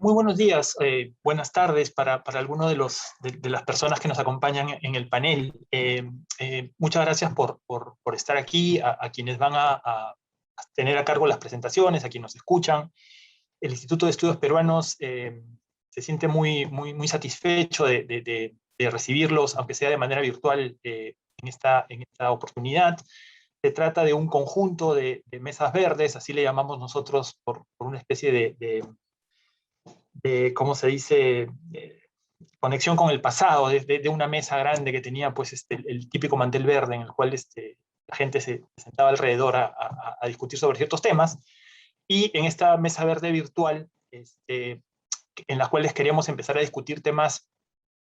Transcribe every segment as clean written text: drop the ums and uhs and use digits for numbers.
Muy buenos días, buenas tardes para alguno de las personas que nos acompañan en el panel. Muchas gracias por estar aquí, a quienes van a tener a cargo las presentaciones, a quienes nos escuchan. El Instituto de Estudios Peruanos se siente muy satisfecho de recibirlos, aunque sea de manera virtual, en esta oportunidad. Se trata de un conjunto de mesas verdes, así le llamamos nosotros, por una especie ¿cómo se dice?, conexión con el pasado, de una mesa grande que tenía pues, el típico mantel verde en el cual la gente se sentaba alrededor a discutir sobre ciertos temas. Y en esta mesa verde virtual, en las cuales queríamos empezar a discutir temas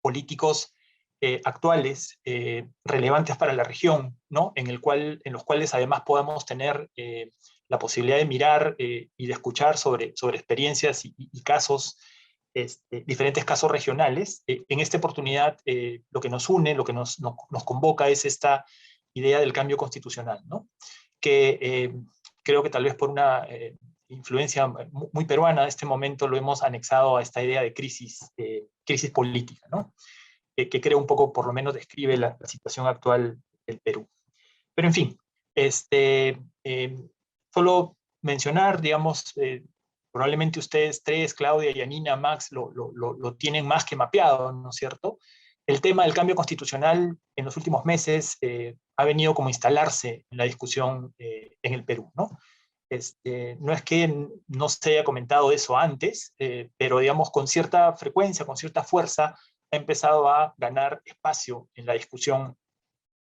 políticos actuales, relevantes para la región, ¿no? En los cuales además podamos tener la posibilidad de mirar y de escuchar sobre experiencias y casos, diferentes casos regionales. En esta oportunidad, lo que nos une, lo que nos convoca es esta idea del cambio constitucional, ¿no? Que creo que tal vez por una influencia muy peruana de este momento lo hemos anexado a esta idea de crisis política, ¿no? Que creo un poco, por lo menos, describe la situación actual del Perú. Pero en fin, solo mencionar, digamos, probablemente ustedes tres, Claudia, Yanina, Max, lo tienen más que mapeado, ¿no es cierto? El tema del cambio constitucional en los últimos meses ha venido como a instalarse en la discusión en el Perú, ¿no? No es que no se haya comentado eso antes, pero digamos con cierta frecuencia, con cierta fuerza, ha empezado a ganar espacio en la discusión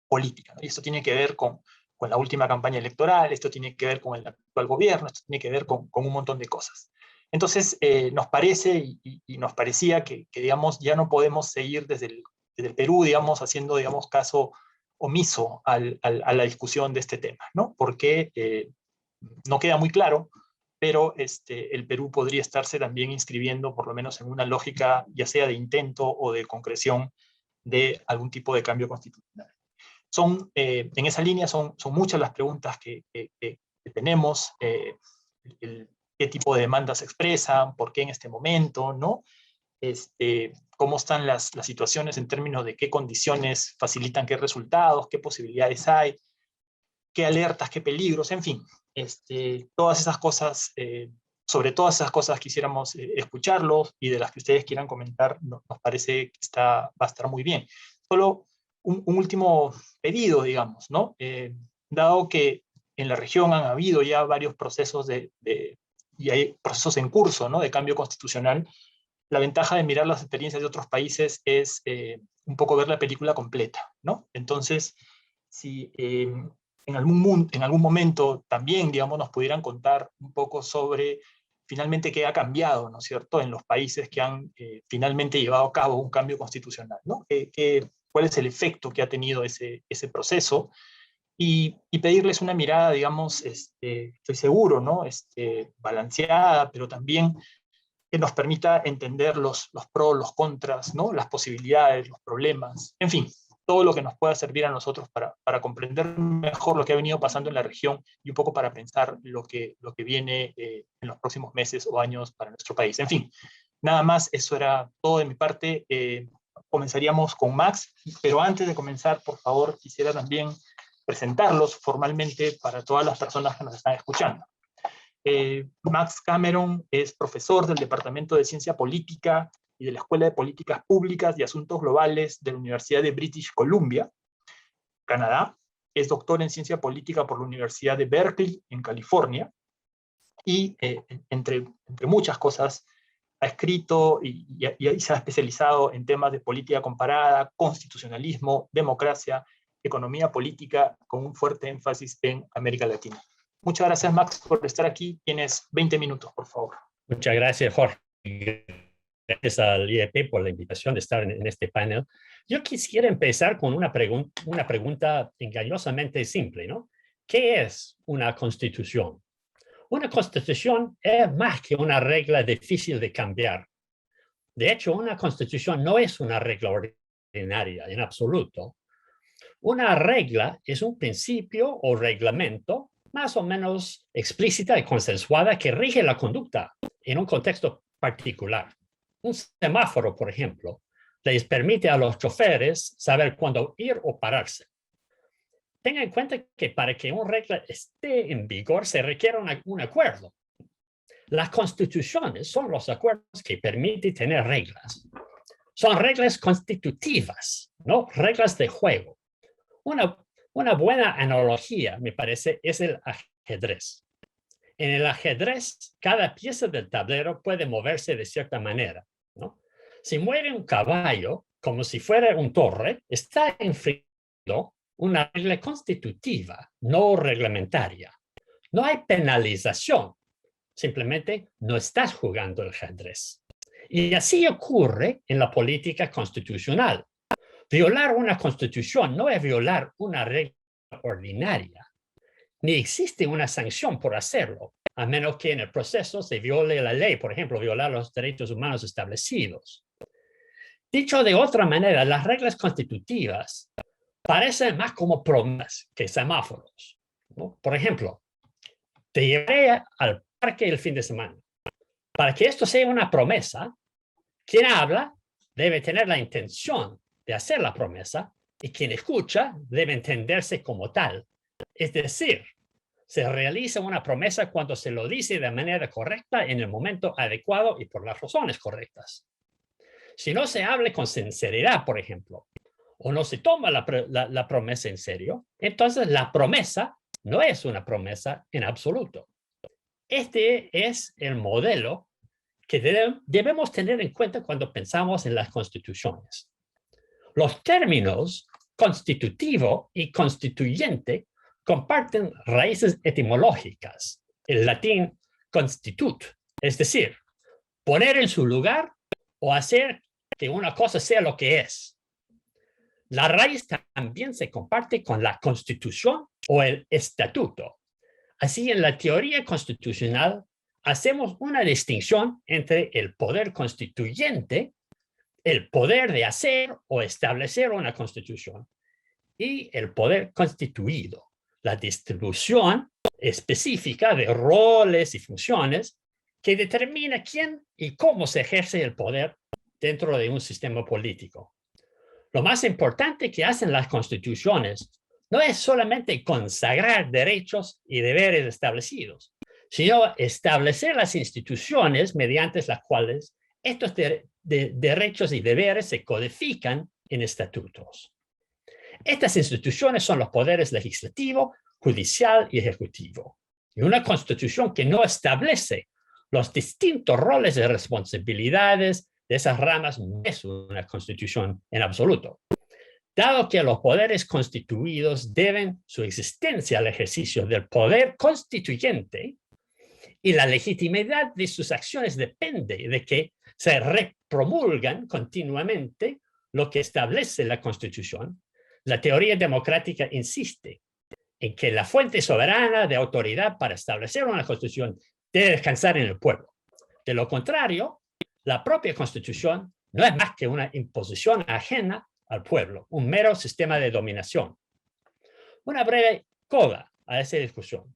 política, ¿no? Y esto tiene que ver con la última campaña electoral, esto tiene que ver con el actual gobierno, esto tiene que ver con un montón de cosas. Entonces, nos parece y nos parecía que, digamos, ya no podemos seguir desde el Perú, digamos, haciendo, digamos, caso omiso a la discusión de este tema, ¿no? Porque no queda muy claro, pero el Perú podría estarse también inscribiendo, por lo menos en una lógica, ya sea de intento o de concreción de algún tipo de cambio constitucional. En esa línea son muchas las preguntas que tenemos, qué tipo de demandas se expresan, por qué en este momento, ¿no? Cómo están las situaciones en términos de qué condiciones facilitan qué resultados, qué posibilidades hay, qué alertas, qué peligros, en fin. Todas esas cosas, sobre todas esas cosas quisiéramos escucharlos, y de las que ustedes quieran comentar, nos parece que va a estar muy bien. Solo un último pedido, digamos, ¿no? Dado que en la región han habido ya varios procesos y hay procesos en curso, ¿no?, de cambio constitucional, la ventaja de mirar las experiencias de otros países es un poco ver la película completa, ¿no? Entonces, si en algún momento también, digamos, nos pudieran contar un poco sobre finalmente qué ha cambiado, ¿no es cierto?, en los países que han finalmente llevado a cabo un cambio constitucional, ¿no? ¿Cuál es el efecto que ha tenido ese proceso? Y pedirles una mirada, digamos, estoy seguro, ¿no?, balanceada, pero también que nos permita entender los pros, los contras, ¿no?, las posibilidades, los problemas, en fin, todo lo que nos pueda servir a nosotros para comprender mejor lo que ha venido pasando en la región y un poco para pensar lo que viene en los próximos meses o años para nuestro país. En fin, nada más, eso era todo de mi parte. Comenzaríamos con Max, pero antes de comenzar, por favor, quisiera también presentarlos formalmente para todas las personas que nos están escuchando. Max Cameron es profesor del Departamento de Ciencia Política y de la Escuela de Políticas Públicas y Asuntos Globales de la Universidad de British Columbia, Canadá. Es doctor en Ciencia Política por la Universidad de Berkeley, en California. Y, entre muchas cosas, ha escrito y se ha especializado en temas de política comparada, constitucionalismo, democracia, economía política, con un fuerte énfasis en América Latina. Muchas gracias, Max, por estar aquí. Tienes 20 minutos, por favor. Muchas gracias, Jorge. Gracias al IEP por la invitación de estar en este panel. Yo quisiera empezar con una pregunta engañosamente simple, ¿no? ¿Qué es una constitución? Una constitución es más que una regla difícil de cambiar. De hecho, una constitución no es una regla ordinaria en absoluto. Una regla es un principio o reglamento más o menos explícita y consensuada que rige la conducta en un contexto particular. Un semáforo, por ejemplo, les permite a los choferes saber cuándo ir o pararse. Tenga en cuenta que para que una regla esté en vigor se requiere un acuerdo. Las constituciones son los acuerdos que permiten tener reglas. Son reglas constitutivas, no reglas de juego. Una buena analogía, me parece, es el ajedrez. En el ajedrez, cada pieza del tablero puede moverse de cierta manera, ¿no? Si mueve un caballo, como si fuera un torre, está infringiendo una regla constitutiva, no reglamentaria. No hay penalización, simplemente no estás jugando el ajedrez. Y así ocurre en la política constitucional. Violar una constitución no es violar una regla ordinaria, ni existe una sanción por hacerlo, a menos que en el proceso se viole la ley, por ejemplo, violar los derechos humanos establecidos. Dicho de otra manera, las reglas constitutivas parecen más como promesas que semáforos, ¿no? Por ejemplo, te llevaré al parque el fin de semana. Para que esto sea una promesa, quien habla debe tener la intención de hacer la promesa y quien escucha debe entenderse como tal. Es decir, se realiza una promesa cuando se lo dice de manera correcta, en el momento adecuado y por las razones correctas. Si no se habla con sinceridad, por ejemplo, o no se toma la promesa en serio, entonces la promesa no es una promesa en absoluto. Este es el modelo que debemos tener en cuenta cuando pensamos en las constituciones. Los términos constitutivo y constituyente comparten raíces etimológicas. El latín constitut, es decir, poner en su lugar o hacer que una cosa sea lo que es. La raíz también se comparte con la constitución o el estatuto. Así, en la teoría constitucional, hacemos una distinción entre el poder constituyente, el poder de hacer o establecer una constitución, y el poder constituido, la distribución específica de roles y funciones que determina quién y cómo se ejerce el poder dentro de un sistema político. Lo más importante que hacen las constituciones no es solamente consagrar derechos y deberes establecidos, sino establecer las instituciones mediante las cuales estos derechos y deberes se codifican en estatutos. Estas instituciones son los poderes legislativo, judicial y ejecutivo. Y una constitución que no establece los distintos roles y responsabilidades de esas ramas no es una constitución en absoluto. Dado que los poderes constituidos deben su existencia al ejercicio del poder constituyente y la legitimidad de sus acciones depende de que se repromulgan continuamente lo que establece la Constitución, la teoría democrática insiste en que la fuente soberana de autoridad para establecer una Constitución debe descansar en el pueblo. De lo contrario, la propia Constitución no es más que una imposición ajena al pueblo, un mero sistema de dominación. Una breve coda a esa discusión.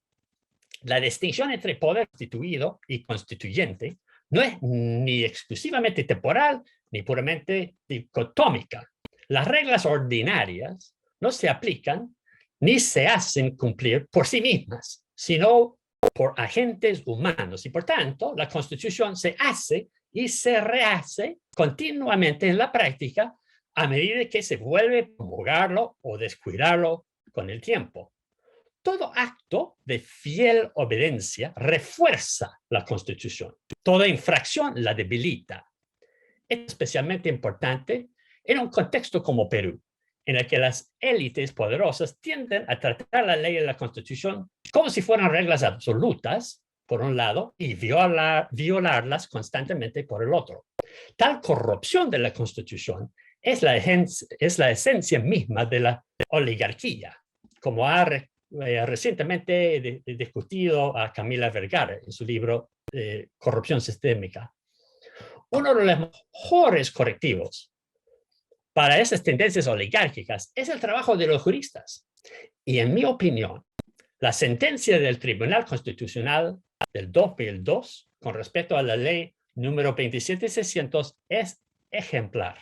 La distinción entre poder constituido y constituyente no es ni exclusivamente temporal ni puramente dicotómica. Las reglas ordinarias no se aplican ni se hacen cumplir por sí mismas, sino por agentes humanos. Y por tanto, la Constitución se hace y se rehace continuamente en la práctica a medida que se vuelve a promulgarlo o descuidarlo con el tiempo. Todo acto de fiel obediencia refuerza la Constitución. Toda infracción la debilita. Es especialmente importante en un contexto como Perú, en el que las élites poderosas tienden a tratar la ley de la Constitución como si fueran reglas absolutas, por un lado, y violarlas constantemente por el otro. Tal corrupción de la Constitución es la esencia misma de la oligarquía, como ha recientemente discutido a Camila Vergara en su libro Corrupción Sistémica. Uno de los mejores correctivos para esas tendencias oligárquicas es el trabajo de los juristas. Y en mi opinión, la sentencia del Tribunal Constitucional del 2002 con respecto a la ley número 27600 es ejemplar.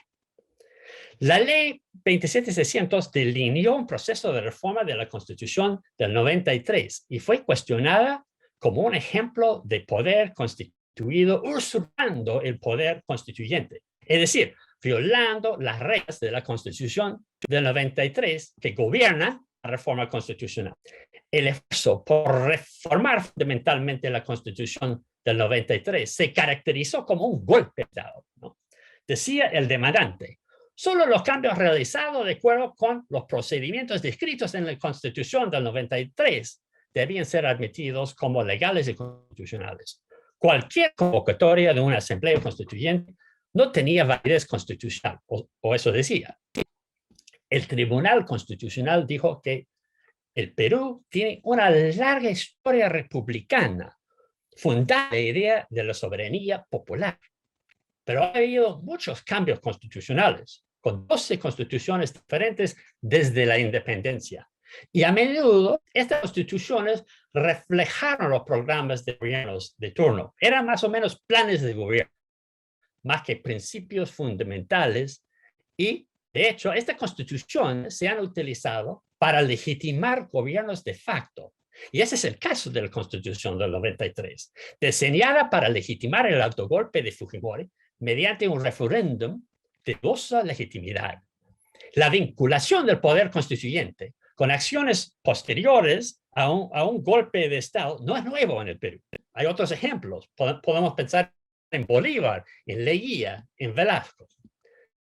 La ley 27600 delineó un proceso de reforma de la Constitución del 93 y fue cuestionada como un ejemplo de poder constituido usurpando el poder constituyente, es decir, violando las reglas de la Constitución del 93 que gobiernan la reforma constitucional. El esfuerzo por reformar fundamentalmente la Constitución del 93 se caracterizó como un golpe de Estado, ¿no? Decía el demandante: solo los cambios realizados de acuerdo con los procedimientos descritos en la Constitución del 93 debían ser admitidos como legales y constitucionales. Cualquier convocatoria de una asamblea constituyente no tenía validez constitucional, o eso decía. El Tribunal Constitucional dijo que el Perú tiene una larga historia republicana, fundada en la idea de la soberanía popular. Pero ha habido muchos cambios constitucionales, con 12 constituciones diferentes desde la independencia. Y a menudo estas constituciones reflejaron los programas de gobiernos de turno. Eran más o menos planes de gobierno, más que principios fundamentales. Y, de hecho, estas constituciones se han utilizado para legitimar gobiernos de facto. Y ese es el caso de la Constitución del 93, diseñada para legitimar el autogolpe de Fujimori mediante un referéndum de dudosa legitimidad. La vinculación del poder constituyente con acciones posteriores a un golpe de Estado no es nuevo en el Perú. Hay otros ejemplos. Podemos pensar en Bolívar, en Leguía, en Velasco.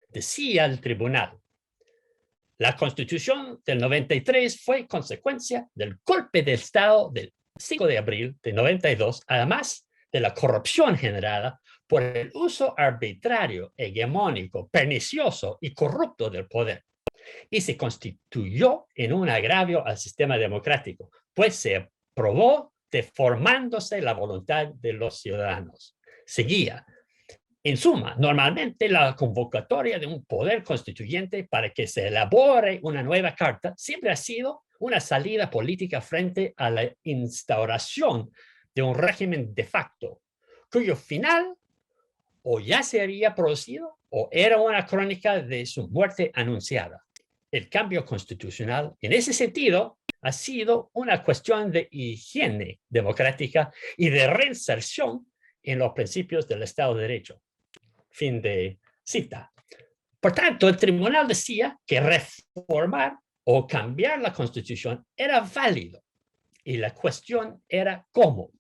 Decía el tribunal: la Constitución del 93 fue consecuencia del golpe de Estado del 5 de abril de 92, además de la corrupción generada por el uso arbitrario, hegemónico, pernicioso y corrupto del poder. Y se constituyó en un agravio al sistema democrático, pues se aprobó deformándose la voluntad de los ciudadanos. Seguía: en suma, normalmente la convocatoria de un poder constituyente para que se elabore una nueva carta siempre ha sido una salida política frente a la instauración de un régimen de facto, cuyo final o ya se había producido o era una crónica de su muerte anunciada. El cambio constitucional, en ese sentido, ha sido una cuestión de higiene democrática y de reinserción en los principios del Estado de Derecho. Fin de cita. Por tanto, el tribunal decía que reformar o cambiar la Constitución era válido y la cuestión era cómo.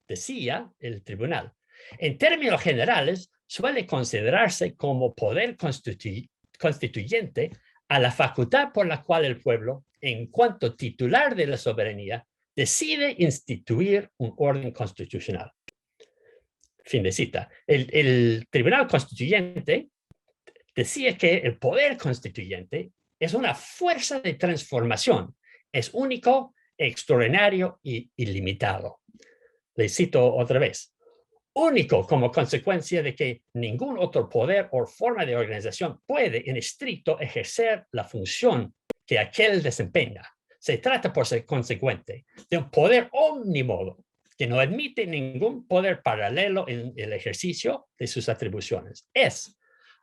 Decía el tribunal: en términos generales, suele considerarse como poder constituyente a la facultad por la cual el pueblo, en cuanto titular de la soberanía, decide instituir un orden constitucional. Fin de cita. El Tribunal Constituyente decía que el poder constituyente es una fuerza de transformación, es único, extraordinario y ilimitado. Le cito otra vez: único como consecuencia de que ningún otro poder o forma de organización puede en estricto ejercer la función que aquel desempeña. Se trata, por ser consecuente, de un poder omnímodo que no admite ningún poder paralelo en el ejercicio de sus atribuciones. Es,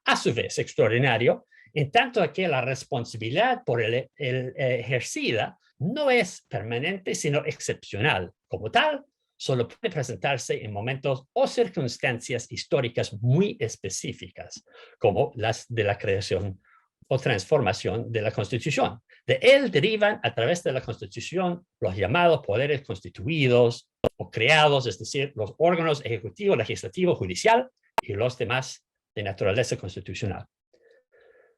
a su vez, extraordinario, en tanto que la responsabilidad por el ejercida no es permanente, sino excepcional. Como tal, solo puede presentarse en momentos o circunstancias históricas muy específicas, como las de la creación o transformación de la Constitución. De él derivan, a través de la Constitución, los llamados poderes constituidos o creados, es decir, los órganos ejecutivo, legislativo, judicial y los demás de naturaleza constitucional.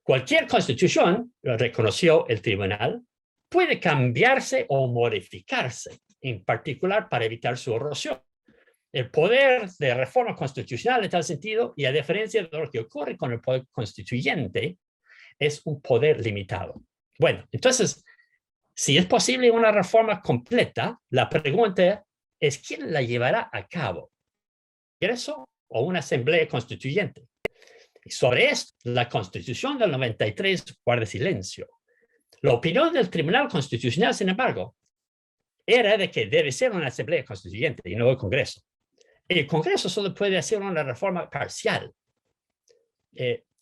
Cualquier constitución, lo reconoció el tribunal, puede cambiarse o modificarse, en particular para evitar su erosión. El poder de reforma constitucional en tal sentido, y a diferencia de lo que ocurre con el poder constituyente, es un poder limitado. Bueno, entonces, si es posible una reforma completa, la pregunta es: ¿quién la llevará a cabo? ¿Congreso o una asamblea constituyente? Y sobre esto, la Constitución del 93 guarda silencio. La opinión del Tribunal Constitucional, sin embargo, era de que debe ser una asamblea constituyente y no el Congreso. El Congreso solo puede hacer una reforma parcial.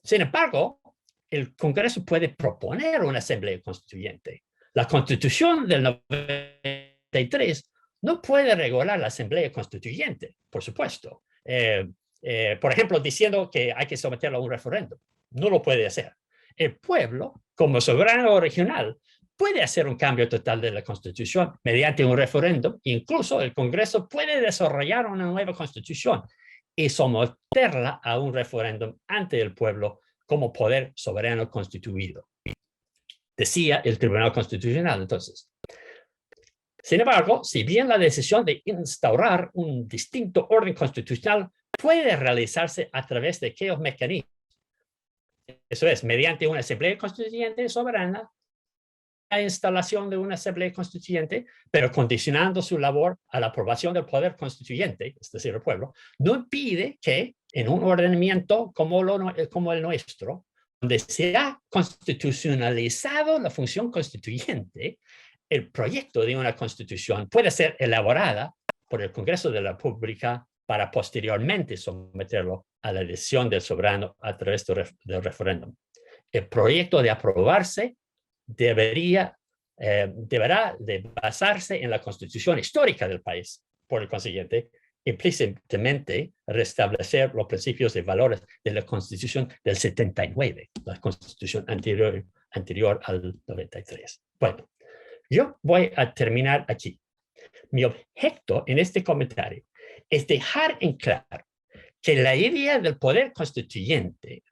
Sin embargo, el Congreso puede proponer una asamblea constituyente. La Constitución del 93 no puede regular la asamblea constituyente, por supuesto. Por ejemplo, diciendo que hay que someterlo a un referéndum. No lo puede hacer. El pueblo, como soberano regional, puede hacer un cambio total de la Constitución mediante un referéndum. Incluso el Congreso puede desarrollar una nueva Constitución y someterla a un referéndum ante el pueblo como poder soberano constituido. Decía el Tribunal Constitucional, entonces. Sin embargo, si bien la decisión de instaurar un distinto orden constitucional puede realizarse a través de aquellos mecanismos, eso es, mediante una asamblea constituyente soberana, la instalación de una asamblea constituyente, pero condicionando su labor a la aprobación del poder constituyente, es decir, el pueblo, no impide que en un ordenamiento como el nuestro, donde se ha constitucionalizado la función constituyente, el proyecto de una constitución puede ser elaborada por el Congreso de la República para posteriormente someterlo a la decisión del soberano a través del referéndum. El proyecto de aprobarse deberá de basarse en la constitución histórica del país. Por el consiguiente, implícitamente restablecer los principios y valores de la Constitución del 79, la Constitución anterior al 93. Bueno, yo voy a terminar aquí. Mi objeto en este comentario es dejar en claro que la idea del poder constituyente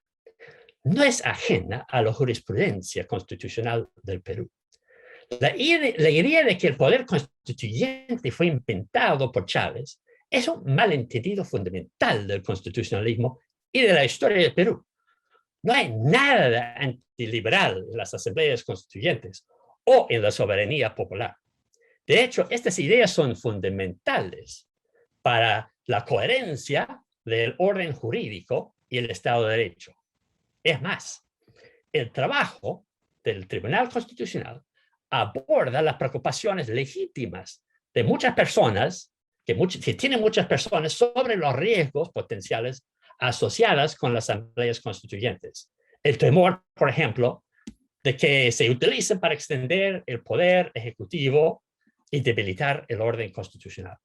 no es ajena a la jurisprudencia constitucional del Perú. La idea de que el poder constituyente fue inventado por Chávez es un malentendido fundamental del constitucionalismo y de la historia del Perú. No hay nada antiliberal en las asambleas constituyentes o en la soberanía popular. De hecho, estas ideas son fundamentales para la coherencia del orden jurídico y el Estado de Derecho. Es más, el trabajo del Tribunal Constitucional aborda las preocupaciones legítimas de muchas personas, que tienen muchas personas, sobre los riesgos potenciales asociados con las asambleas constituyentes. El temor, por ejemplo, de que se utilicen para extender el poder ejecutivo y debilitar el orden constitucional.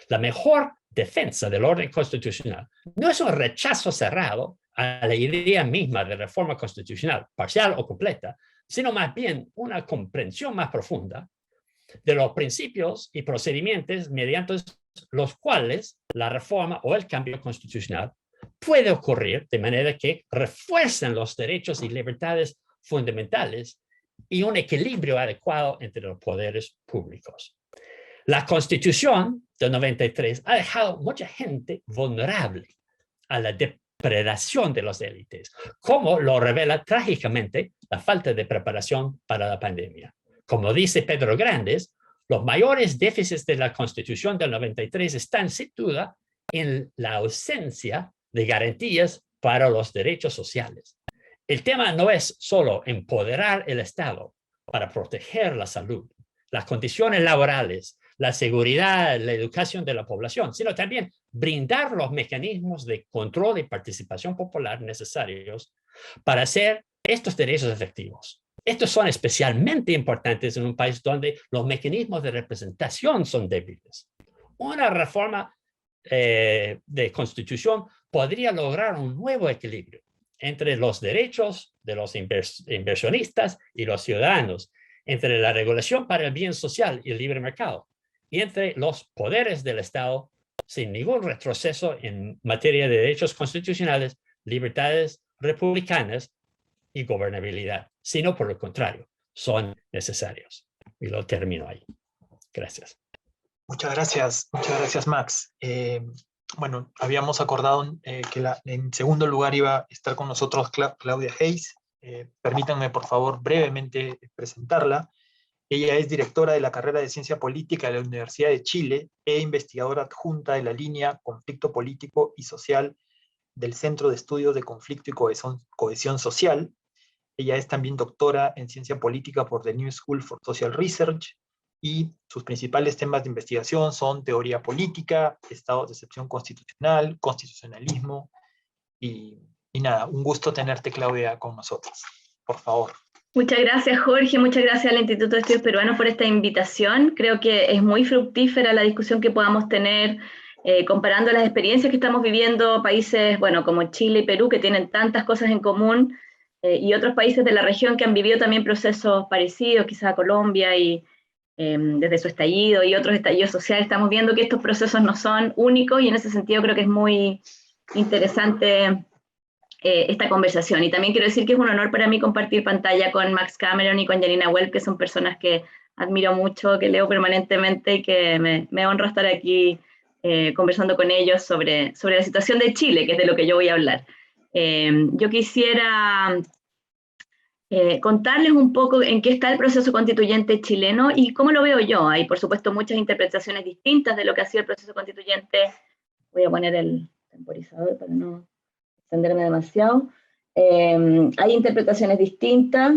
La mejor defensa del orden constitucional no es un rechazo cerrado a la idea misma de reforma constitucional, parcial o completa, sino más bien una comprensión más profunda de los principios y procedimientos mediante los cuales la reforma o el cambio constitucional puede ocurrir de manera que refuercen los derechos y libertades fundamentales y un equilibrio adecuado entre los poderes públicos. La Constitución del 93 ha dejado mucha gente vulnerable a la depredación de las élites, como lo revela trágicamente la falta de preparación para la pandemia. Como dice Pedro Grandes, los mayores déficits de la Constitución del 93 están sin duda en la ausencia de garantías para los derechos sociales. El tema no es solo empoderar el Estado para proteger la salud, las condiciones laborales, la seguridad, la educación de la población, sino también brindar los mecanismos de control y participación popular necesarios para hacer estos derechos efectivos. Estos son especialmente importantes en un país donde los mecanismos de representación son débiles. Una reforma de constitución podría lograr un nuevo equilibrio entre los derechos de los inversionistas y los ciudadanos, entre la regulación para el bien social y el libre mercado, y entre los poderes del Estado sin ningún retroceso en materia de derechos constitucionales, libertades republicanas y gobernabilidad, sino por el contrario, son necesarios. Y lo termino ahí. Gracias. Muchas gracias, Max. Bueno, habíamos acordado que en segundo lugar iba a estar con nosotros Claudia Hayes. Permítanme, por favor, brevemente presentarla. Ella es directora de la carrera de Ciencia Política de la Universidad de Chile e investigadora adjunta de la línea Conflicto Político y Social del Centro de Estudios de Conflicto y Cohesión Social. Ella es también doctora en Ciencia Política por The New School for Social Research, y sus principales temas de investigación son teoría política, estados de excepción constitucional, constitucionalismo, y nada, un gusto tenerte, Claudia, con nosotros. Por favor. Muchas gracias, Jorge, muchas gracias al Instituto de Estudios Peruanos por esta invitación. Creo que es muy fructífera la discusión que podamos tener comparando las experiencias que estamos viviendo países, bueno, como Chile y Perú, que tienen tantas cosas en común, y otros países de la región que han vivido también procesos parecidos, quizás a Colombia, y desde su estallido y otros estallidos sociales, estamos viendo que estos procesos no son únicos, y en ese sentido creo que es muy interesante esta conversación. Y también quiero decir que es un honor para mí compartir pantalla con Max Cameron y con Janina Welp, que son personas que admiro mucho, que leo permanentemente, y que me honra estar aquí conversando con ellos sobre la situación de Chile, que es de lo que yo voy a hablar. Yo quisiera contarles un poco en qué está el proceso constituyente chileno y cómo lo veo yo. Hay, por supuesto, muchas interpretaciones distintas de lo que ha sido el proceso constituyente. Voy a poner el temporizador para no extenderme demasiado. Hay interpretaciones distintas,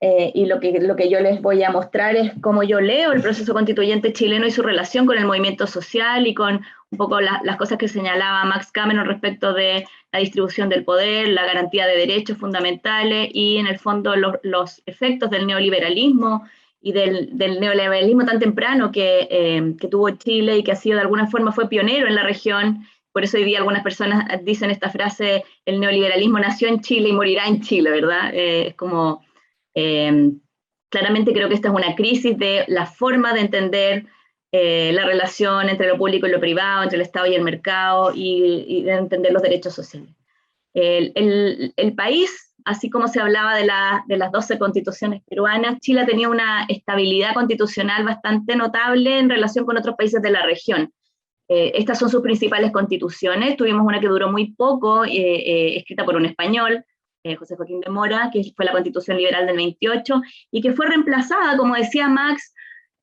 y lo que yo les voy a mostrar es cómo yo leo el proceso constituyente chileno y su relación con el movimiento social y con un poco las cosas que señalaba Max Cameron respecto de la distribución del poder, la garantía de derechos fundamentales y en el fondo los efectos del neoliberalismo y del neoliberalismo tan temprano que tuvo Chile y que ha sido de alguna forma fue pionero en la región. Por eso hoy día algunas personas dicen esta frase: el neoliberalismo nació en Chile y morirá en Chile, ¿verdad? Es como, claramente creo que esta es una crisis de la forma de entender la relación entre lo público y lo privado, entre el Estado y el mercado, y de entender los derechos sociales. El país, así como se hablaba de las 12 constituciones peruanas, Chile tenía una estabilidad constitucional bastante notable en relación con otros países de la región. Estas son sus principales constituciones. Tuvimos una que duró muy poco, escrita por un español, José Joaquín de Mora, que fue la Constitución Liberal del 28, y que fue reemplazada, como decía Max.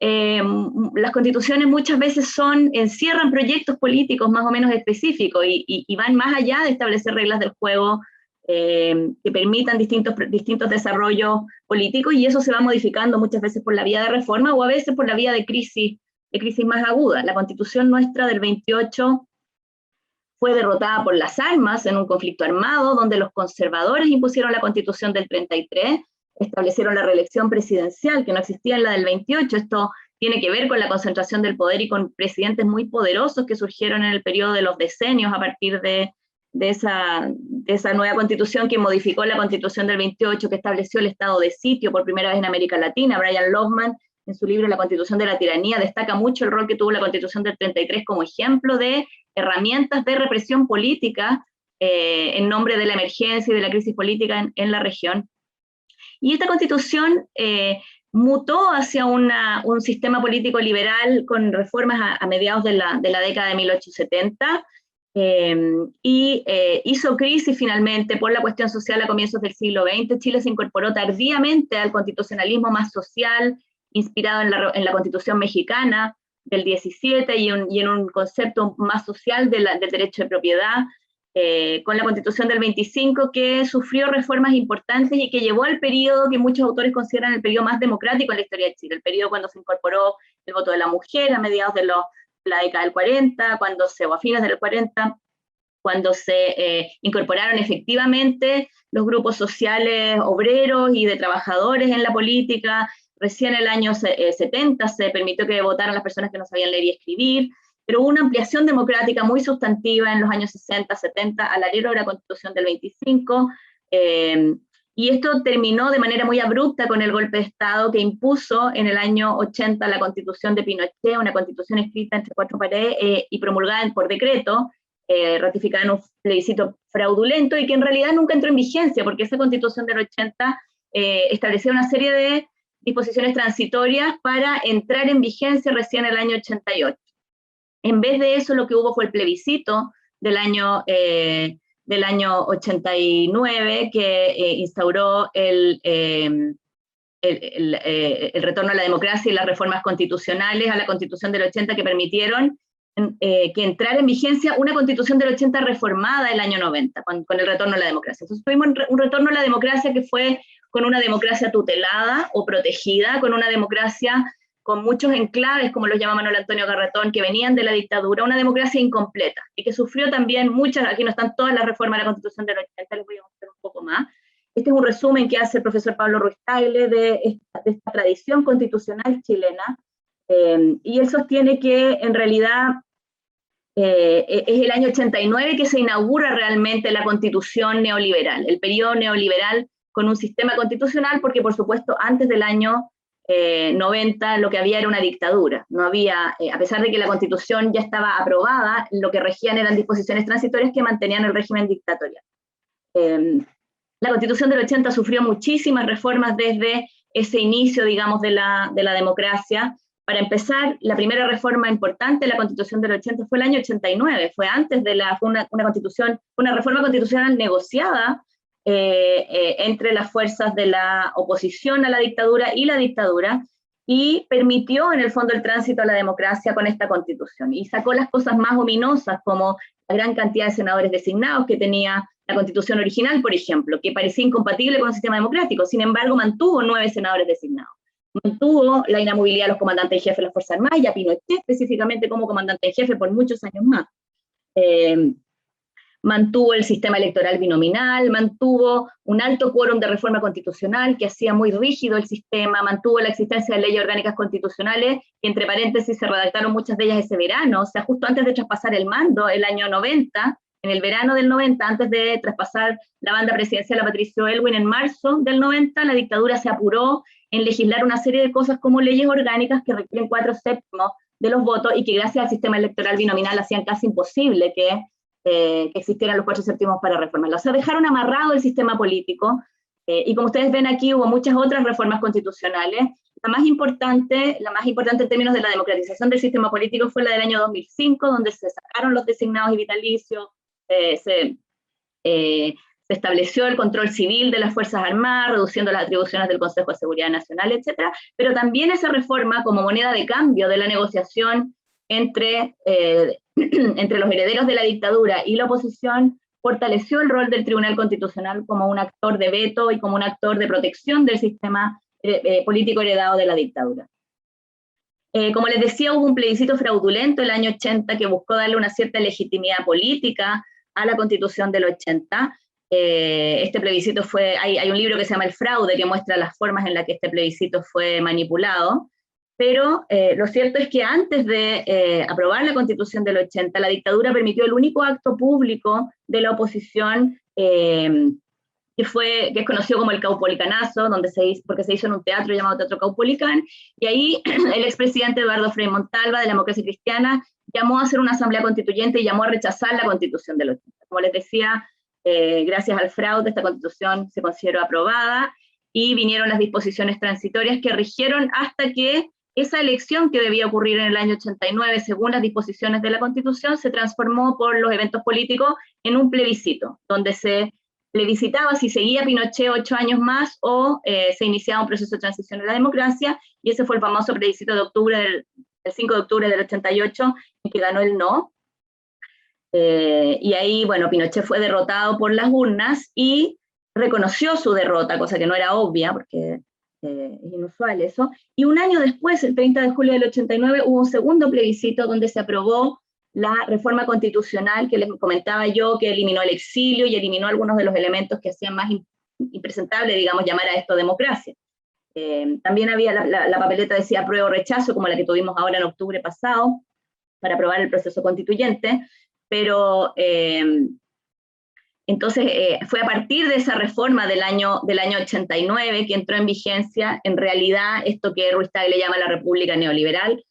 Las constituciones muchas veces encierran proyectos políticos más o menos específicos y van más allá de establecer reglas del juego que permitan distintos desarrollos políticos, y eso se va modificando muchas veces por la vía de reforma o a veces por la vía de crisis más aguda. La Constitución nuestra del 28 fue derrotada por las armas en un conflicto armado donde los conservadores impusieron la Constitución del 33, establecieron la reelección presidencial que no existía en la del 28. Esto tiene que ver con la concentración del poder y con presidentes muy poderosos que surgieron en el periodo de los decenios a partir de esa nueva constitución que modificó la Constitución del 28, que estableció el estado de sitio por primera vez en América Latina. Brian Lohmann, en su libro La Constitución de la Tiranía, destaca mucho el rol que tuvo la Constitución del 33 como ejemplo de herramientas de represión política en nombre de la emergencia y de la crisis política en la región. Y esta Constitución mutó hacia un sistema político liberal con reformas a mediados de la década de 1870, y hizo crisis finalmente por la cuestión social a comienzos del siglo XX. Chile se incorporó tardíamente al constitucionalismo más social, inspirado en la Constitución mexicana del 17 y en un concepto más social del derecho de propiedad, con la Constitución del 25, que sufrió reformas importantes y que llevó al periodo que muchos autores consideran el periodo más democrático en la historia de Chile, el periodo cuando se incorporó el voto de la mujer a mediados de la década del 40, o a fines del 40, cuando se incorporaron efectivamente los grupos sociales obreros y de trabajadores en la política. Recién en el año 70 se permitió que votaran las personas que no sabían leer y escribir, pero hubo una ampliación democrática muy sustantiva en los años 60, 70, al alero de la Constitución del 25, y esto terminó de manera muy abrupta con el golpe de Estado que impuso en el año 80 la Constitución de Pinochet, una constitución escrita entre cuatro paredes y promulgada por decreto, ratificada en un plebiscito fraudulento y que en realidad nunca entró en vigencia, porque esa Constitución del 80 establecía una serie de disposiciones transitorias para entrar en vigencia recién en el año 88. En vez de eso, lo que hubo fue el plebiscito del año 89, que instauró el retorno a la democracia y las reformas constitucionales a la Constitución del 80, que permitieron que entrara en vigencia una Constitución del 80 reformada el año 90, con el retorno a la democracia. Entonces tuvimos un retorno a la democracia que fue con una democracia tutelada o protegida, con una democracia con muchos enclaves, como los llama Manuel Antonio Garretón, que venían de la dictadura, una democracia incompleta, y que sufrió también muchas, aquí no están todas las reformas de la Constitución del 80, les voy a mostrar un poco más. Este es un resumen que hace el profesor Pablo Ruiz Tagle de esta tradición constitucional chilena, y él sostiene que en realidad es el año 89 que se inaugura realmente la constitución neoliberal, el periodo neoliberal con un sistema constitucional, porque por supuesto antes del año 90 lo que había era una dictadura, no había, a pesar de que la constitución ya estaba aprobada, lo que regían eran disposiciones transitorias que mantenían el régimen dictatorial. La constitución del 80 sufrió muchísimas reformas desde ese inicio, digamos, de la democracia. Para empezar, la primera reforma importante de la Constitución del 80 fue el año 89, fue antes de una reforma constitucional negociada entre las fuerzas de la oposición a la dictadura, y permitió en el fondo el tránsito a la democracia con esta constitución, y sacó las cosas más ominosas, como la gran cantidad de senadores designados que tenía la constitución original, por ejemplo, que parecía incompatible con el sistema democrático, sin embargo mantuvo 9 senadores designados. Mantuvo la inamovilidad de los comandantes en jefe de las Fuerzas Armadas, y a Pinochet específicamente como comandante en jefe por muchos años más. Mantuvo el sistema electoral binominal, mantuvo un alto quórum de reforma constitucional que hacía muy rígido el sistema, mantuvo la existencia de leyes orgánicas constitucionales, que entre paréntesis se redactaron muchas de ellas ese verano, o sea, justo antes de traspasar el mando, el año 90, en el verano del 90, antes de traspasar la banda presidencial a Patricio Aylwin en marzo del 90, la dictadura se apuró en legislar una serie de cosas como leyes orgánicas que requieren 4/7 de los votos, y que gracias al sistema electoral binominal hacían casi imposible que existieran los 4/7 para reformarla. O sea, dejaron amarrado el sistema político, y como ustedes ven aquí hubo muchas otras reformas constitucionales. La más importante en términos de la democratización del sistema político fue la del año 2005, donde se sacaron los designados y vitalicios, se estableció el control civil de las Fuerzas Armadas, reduciendo las atribuciones del Consejo de Seguridad Nacional, etc. Pero también esa reforma, como moneda de cambio de la negociación entre los herederos de la dictadura y la oposición, fortaleció el rol del Tribunal Constitucional como un actor de veto y como un actor de protección del sistema político heredado de la dictadura. Como les decía, hubo un plebiscito fraudulento el año 80 que buscó darle una cierta legitimidad política a la Constitución del 80. Este plebiscito hay un libro que se llama El Fraude, que muestra las formas en las que este plebiscito fue manipulado, pero lo cierto es que antes de aprobar la Constitución del 80, la dictadura permitió el único acto público de la oposición, que es conocido como el Caupolicanazo, porque se hizo en un teatro llamado Teatro Caupolicán, y ahí el expresidente Eduardo Frei Montalva, de la Democracia Cristiana, llamó a hacer una asamblea constituyente y llamó a rechazar la Constitución del 80. Como les decía, gracias al fraude, esta Constitución se consideró aprobada, y vinieron las disposiciones transitorias que rigieron hasta que esa elección que debía ocurrir en el año 89, según las disposiciones de la Constitución, se transformó por los eventos políticos en un plebiscito, donde se plebiscitaba si seguía Pinochet 8 años más o se iniciaba un proceso de transición en la democracia, y ese fue el famoso plebiscito del 5 de octubre del 88, en que ganó el no. Y ahí, bueno, Pinochet fue derrotado por las urnas y reconoció su derrota, cosa que no era obvia, porque es inusual eso, y un año después, el 30 de julio del 89, hubo un segundo plebiscito donde se aprobó la reforma constitucional que les comentaba yo, que eliminó el exilio y eliminó algunos de los elementos que hacían más impresentable, digamos, llamar a esto democracia. También había la papeleta decía apruebo o rechazo, como la que tuvimos ahora en octubre pasado, para aprobar el proceso constituyente, pero entonces fue a partir de esa reforma del año 89 que entró en vigencia, en realidad, esto que Ruiz Tagle llama la República Neoliberal,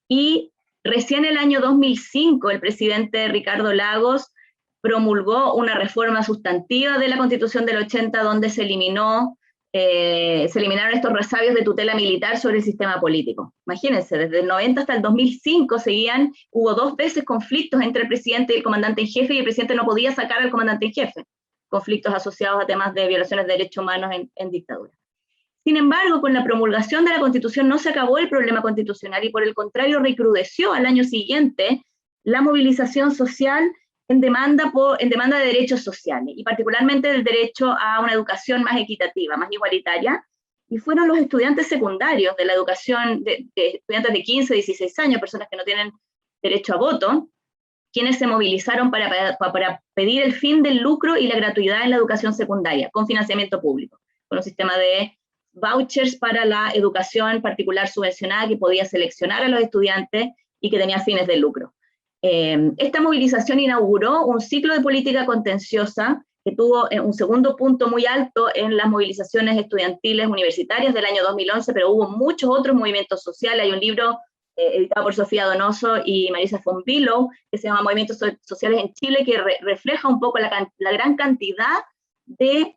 y recién el año 2005 el presidente Ricardo Lagos promulgó una reforma sustantiva de la Constitución del 80 donde se eliminaron estos resabios de tutela militar sobre el sistema político. Imagínense, desde el 90 hasta el 2005 hubo 2 veces conflictos entre el presidente y el comandante en jefe, y el presidente no podía sacar al comandante en jefe, conflictos asociados a temas de violaciones de derechos humanos en dictadura. Sin embargo, con la promulgación de la Constitución no se acabó el problema constitucional, y por el contrario recrudeció al año siguiente la movilización social en demanda de derechos sociales, y particularmente del derecho a una educación más equitativa, más igualitaria, y fueron los estudiantes secundarios de la educación, de estudiantes de 15, 16 años, personas que no tienen derecho a voto, quienes se movilizaron para pedir el fin del lucro y la gratuidad en la educación secundaria, con financiamiento público, con un sistema de vouchers para la educación particular subvencionada que podía seleccionar a los estudiantes y que tenía fines de lucro. Esta movilización inauguró un ciclo de política contenciosa que tuvo un segundo punto muy alto en las movilizaciones estudiantiles universitarias del año 2011, pero hubo muchos otros movimientos sociales. Hay un libro editado por Sofía Donoso y Marisa von Bülow, que se llama Movimientos Sociales en Chile, que refleja un poco la gran cantidad de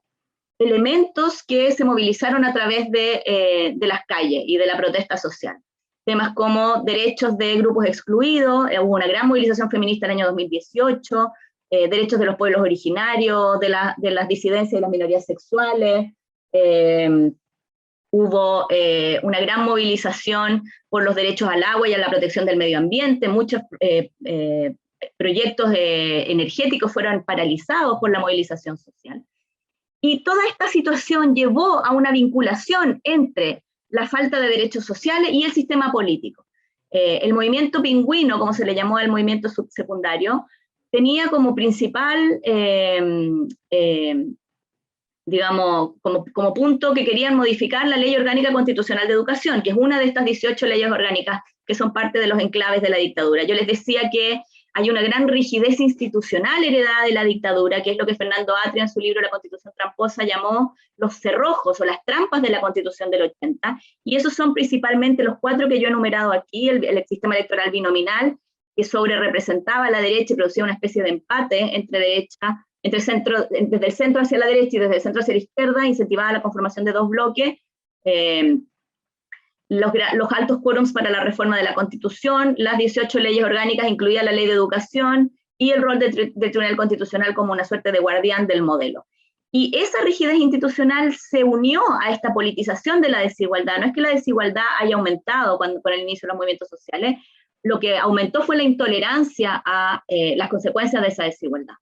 elementos que se movilizaron a través de las calles y de la protesta social. Temas como derechos de grupos excluidos, hubo una gran movilización feminista en el año 2018, derechos de los pueblos originarios, de las disidencias y las minorías sexuales, hubo una gran movilización por los derechos al agua y a la protección del medio ambiente, muchos proyectos energéticos fueron paralizados por la movilización social. Y toda esta situación llevó a una vinculación entre la falta de derechos sociales y el sistema político. El movimiento pingüino, como se le llamó al movimiento subsecundario, tenía como principal, digamos, como punto que querían modificar la Ley Orgánica Constitucional de Educación, que es una de estas 18 leyes orgánicas que son parte de los enclaves de la dictadura. Yo les decía que hay una gran rigidez institucional heredada de la dictadura, que es lo que Fernando Atria en su libro La Constitución Tramposa llamó los cerrojos o las trampas de la Constitución del 80, y esos son principalmente los 4 que yo he enumerado aquí: el sistema electoral binominal, que sobre representaba a la derecha y producía una especie de empate desde el centro hacia la derecha y desde el centro hacia la izquierda, incentivaba la conformación de 2 bloques, los altos quórums para la reforma de la Constitución, las 18 leyes orgánicas, incluida la Ley de Educación, y el rol del Tribunal Constitucional como una suerte de guardián del modelo. Y esa rigidez institucional se unió a esta politización de la desigualdad. No es que la desigualdad haya aumentado con el inicio de los movimientos sociales, lo que aumentó fue la intolerancia a las consecuencias de esa desigualdad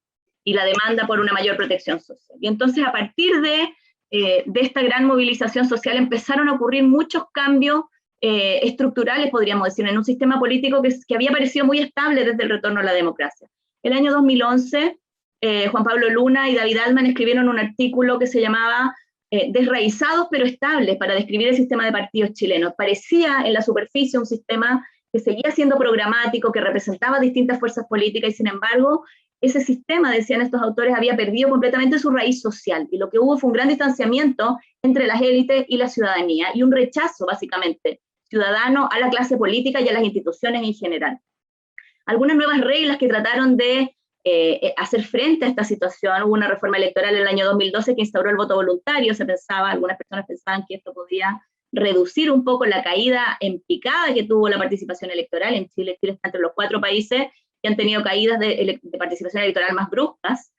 y la demanda por una mayor protección social. Y entonces, a partir de esta gran movilización social empezaron a ocurrir muchos cambios estructurales, podríamos decir, en un sistema político que había parecido muy estable desde el retorno a la democracia. El año 2011, Juan Pablo Luna y David Altman escribieron un artículo que se llamaba Desraizados pero estables, para describir el sistema de partidos chilenos. Parecía en la superficie un sistema que seguía siendo programático, que representaba distintas fuerzas políticas, y sin embargo, ese sistema, decían estos autores, había perdido completamente su raíz social, y lo que hubo fue un gran distanciamiento entre las élites y la ciudadanía, y un rechazo, básicamente, ciudadano a la clase política y a las instituciones en general. Algunas nuevas reglas que trataron de hacer frente a esta situación: hubo una reforma electoral en el año 2012 que instauró el voto voluntario. Algunas personas pensaban que esto podía reducir un poco la caída en picada que tuvo la participación electoral. En Chile está entre los 4 países que han tenido caídas de participación electoral más bruscas.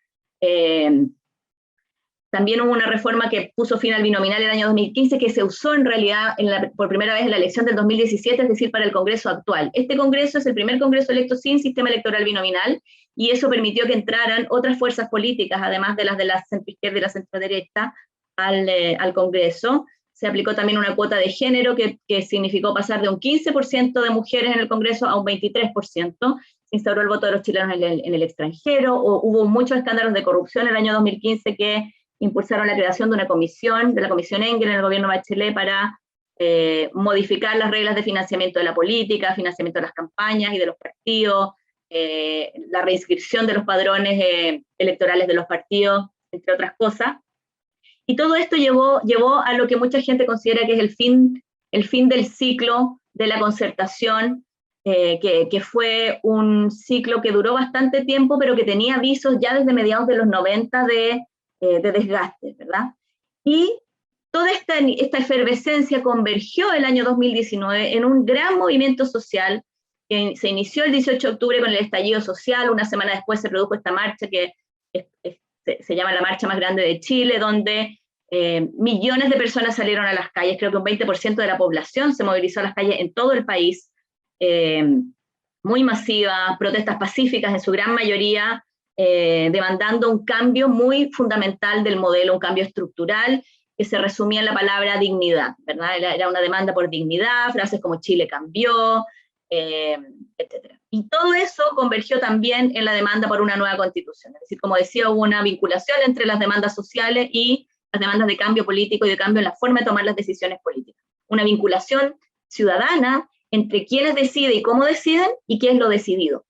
También hubo una reforma que puso fin al binominal en el año 2015, que se usó en realidad por primera vez en la elección del 2017, es decir, para el Congreso actual. Este Congreso es el primer Congreso electo sin sistema electoral binominal, y eso permitió que entraran otras fuerzas políticas, además de las de la centroizquierda y la centroderecha, al Congreso. Se aplicó también una cuota de género que significó pasar de un 15% de mujeres en el Congreso a un 23%. Se instauró el voto de los chilenos en el extranjero, hubo muchos escándalos de corrupción en el año 2015 que impulsaron la creación de una comisión, de la Comisión Engel en el gobierno Bachelet, para modificar las reglas de financiamiento de la política, financiamiento de las campañas y de los partidos, la reinscripción de los padrones electorales de los partidos, entre otras cosas. Y todo esto llevó a lo que mucha gente considera que es el fin del ciclo de la concertación, que fue un ciclo que duró bastante tiempo, pero que tenía avisos ya desde mediados de los 90 de desgaste, ¿verdad? Y toda esta efervescencia convergió el año 2019 en un gran movimiento social que se inició el 18 de octubre con el estallido social. Una semana después se produjo esta marcha que se llama la marcha más grande de Chile, donde millones de personas salieron a las calles. Creo que un 20% de la población se movilizó a las calles en todo el país, muy masiva, protestas pacíficas en su gran mayoría, demandando un cambio muy fundamental del modelo, un cambio estructural, que se resumía en la palabra dignidad, ¿verdad? Era una demanda por dignidad, frases como Chile cambió, etc. Y todo eso convergió también en la demanda por una nueva constitución. Es decir, como decía, hubo una vinculación entre las demandas sociales y las demandas de cambio político y de cambio en la forma de tomar las decisiones políticas. Una vinculación ciudadana entre quiénes deciden y cómo deciden y qué es lo decidido.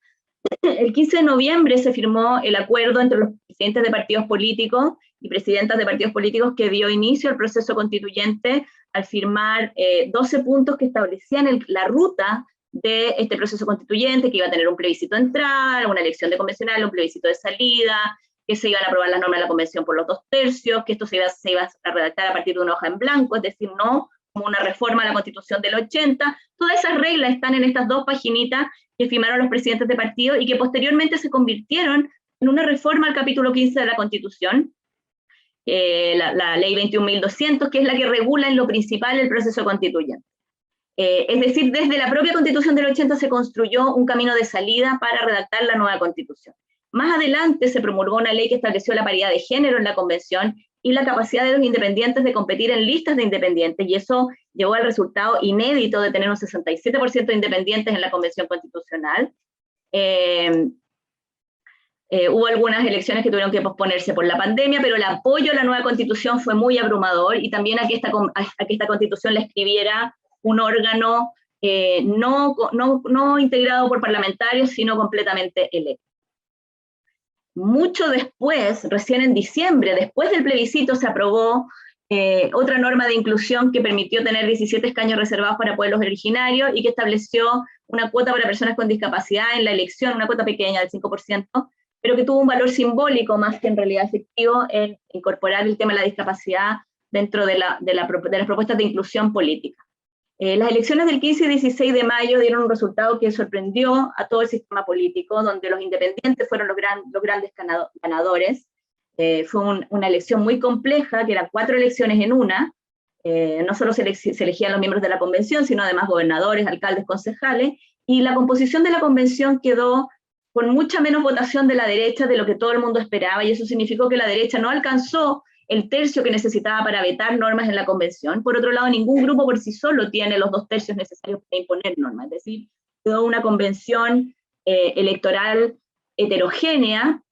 El 15 de noviembre se firmó el acuerdo entre los presidentes de partidos políticos y presidentas de partidos políticos que dio inicio al proceso constituyente al firmar 12 puntos que establecían la ruta de este proceso constituyente, que iba a tener un plebiscito de entrada, una elección de convencional, un plebiscito de salida, que se iban a aprobar las normas de la convención por los 2/3, que esto se iba a redactar a partir de una hoja en blanco, es decir, no como una reforma a la Constitución del 80. Todas esas reglas están en estas 2 paginitas que firmaron los presidentes de partido y que posteriormente se convirtieron en una reforma al capítulo 15 de la Constitución, la ley 21.200, que es la que regula en lo principal el proceso constituyente. Es decir, desde la propia Constitución del 80 se construyó un camino de salida para redactar la nueva Constitución. Más adelante se promulgó una ley que estableció la paridad de género en la Convención y la capacidad de los independientes de competir en listas de independientes, y eso llevó al resultado inédito de tener un 67% de independientes en la Convención Constitucional. Hubo algunas elecciones que tuvieron que posponerse por la pandemia, pero el apoyo a la nueva Constitución fue muy abrumador, y también a que esta Constitución la escribiera un órgano no integrado por parlamentarios, sino completamente electo. Mucho después, recién en diciembre, después del plebiscito, se aprobó otra norma de inclusión que permitió tener 17 escaños reservados para pueblos originarios y que estableció una cuota para personas con discapacidad en la elección, una cuota pequeña del 5%, pero que tuvo un valor simbólico más que en realidad efectivo en incorporar el tema de la discapacidad dentro de las propuestas de inclusión política. Las elecciones del 15 y 16 de mayo dieron un resultado que sorprendió a todo el sistema político, donde los independientes fueron los grandes ganadores. Fue una elección muy compleja, que eran 4 elecciones en una. No solo se elegían los miembros de la convención, sino además gobernadores, alcaldes, concejales, y la composición de la convención quedó con mucha menos votación de la derecha de lo que todo el mundo esperaba, y eso significó que la derecha no alcanzó el tercio que necesitaba para vetar normas en la convención. Por otro lado, ningún grupo por sí solo tiene los 2/3 necesarios para imponer normas, es decir, quedó una convención electoral heterogénea,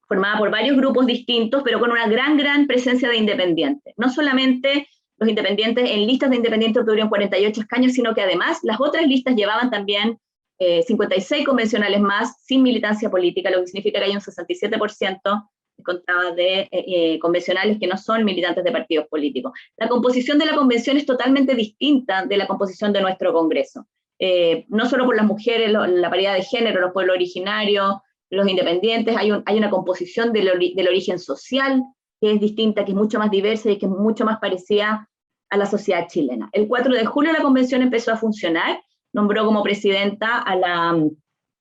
formada por varios grupos distintos, pero con una gran presencia de independientes. No solamente los independientes en listas de independientes obtuvieron 48 escaños, sino que además las otras listas llevaban también 56 convencionales más sin militancia política, lo que significa que hay un 67% contaba de convencionales que no son militantes de partidos políticos. La composición de la convención es totalmente distinta de la composición de nuestro Congreso. No solo por las mujeres, la paridad de género, los pueblos originarios, los independientes, hay una composición del origen social que es distinta, que es mucho más diversa y que es mucho más parecida a la sociedad chilena. El 4 de julio la convención empezó a funcionar, nombró como presidenta a la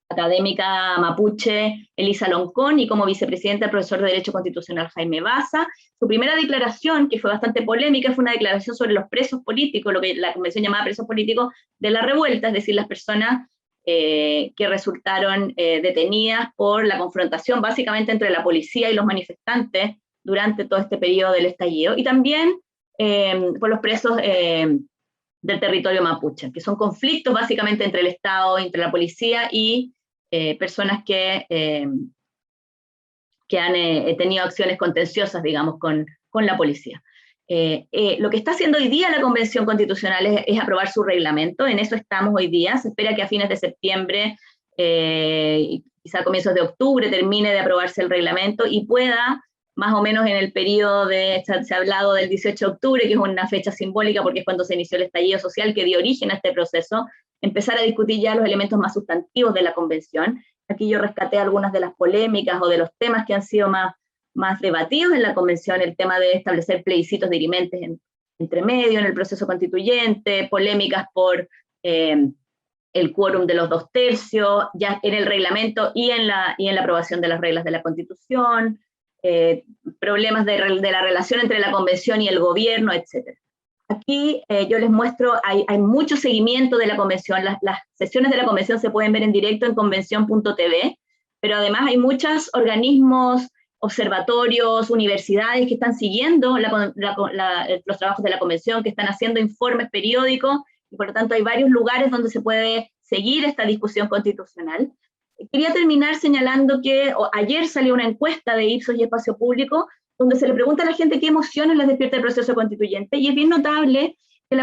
académica mapuche Elisa Loncón y como vicepresidenta el profesor de Derecho Constitucional Jaime Baza. Su primera declaración, que fue bastante polémica, fue una declaración sobre los presos políticos, lo que la convención llamaba presos políticos de la revuelta, es decir, las personas que resultaron detenidas por la confrontación básicamente entre la policía y los manifestantes durante todo este periodo del estallido, y también por los presos del territorio mapuche, que son conflictos básicamente entre el Estado, entre la policía y personas que han tenido acciones contenciosas, digamos, con la policía. Lo que está haciendo hoy día la Convención Constitucional es aprobar su reglamento, en eso estamos hoy día. Se espera que a fines de septiembre, quizá a comienzos de octubre, termine de aprobarse el reglamento y pueda, más o menos en el periodo se ha hablado del 18 de octubre, que es una fecha simbólica porque es cuando se inició el estallido social que dio origen a este proceso, empezar a discutir ya los elementos más sustantivos de la Convención. Aquí yo rescaté algunas de las polémicas o de los temas que han sido más debatidos en la Convención, el tema de establecer plebiscitos dirimentes entre medio en el proceso constituyente, polémicas por el quórum de los 2/3, ya en el reglamento y en la aprobación de las reglas de la Constitución, problemas de la relación entre la Convención y el gobierno, etc. Aquí yo les muestro, hay mucho seguimiento de la Convención, las sesiones de la Convención se pueden ver en directo en convención.tv, pero además hay muchos organismos observatorios, universidades que están siguiendo los trabajos de la convención, que están haciendo informes periódicos, y por lo tanto hay varios lugares donde se puede seguir esta discusión constitucional. Quería terminar señalando que ayer salió una encuesta de Ipsos y Espacio Público, donde se le pregunta a la gente qué emociones les despierta el proceso constituyente, y es bien notable que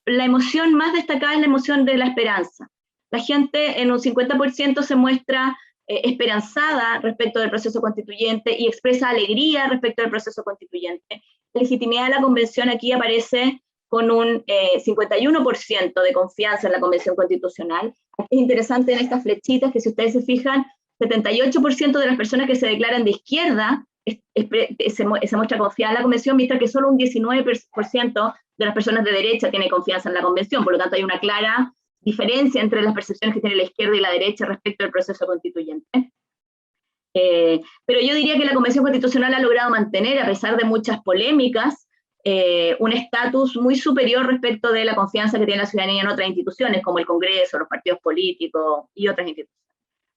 la emoción más destacada es la emoción de la esperanza. La gente en un 50% se muestra esperanzada respecto del proceso constituyente y expresa alegría respecto del proceso constituyente. La legitimidad de la convención aquí aparece con un 51% de confianza en la convención constitucional. Es interesante en estas flechitas que, si ustedes se fijan, 78% de las personas que se declaran de izquierda se muestra confiada en la convención, mientras que solo un 19% de las personas de derecha tiene confianza en la convención. Por lo tanto, hay una clara diferencia entre las percepciones que tiene la izquierda y la derecha respecto al proceso constituyente. Pero yo diría que la Convención Constitucional ha logrado mantener, a pesar de muchas polémicas, un estatus muy superior respecto de la confianza que tiene la ciudadanía en otras instituciones, como el Congreso, los partidos políticos y otras instituciones.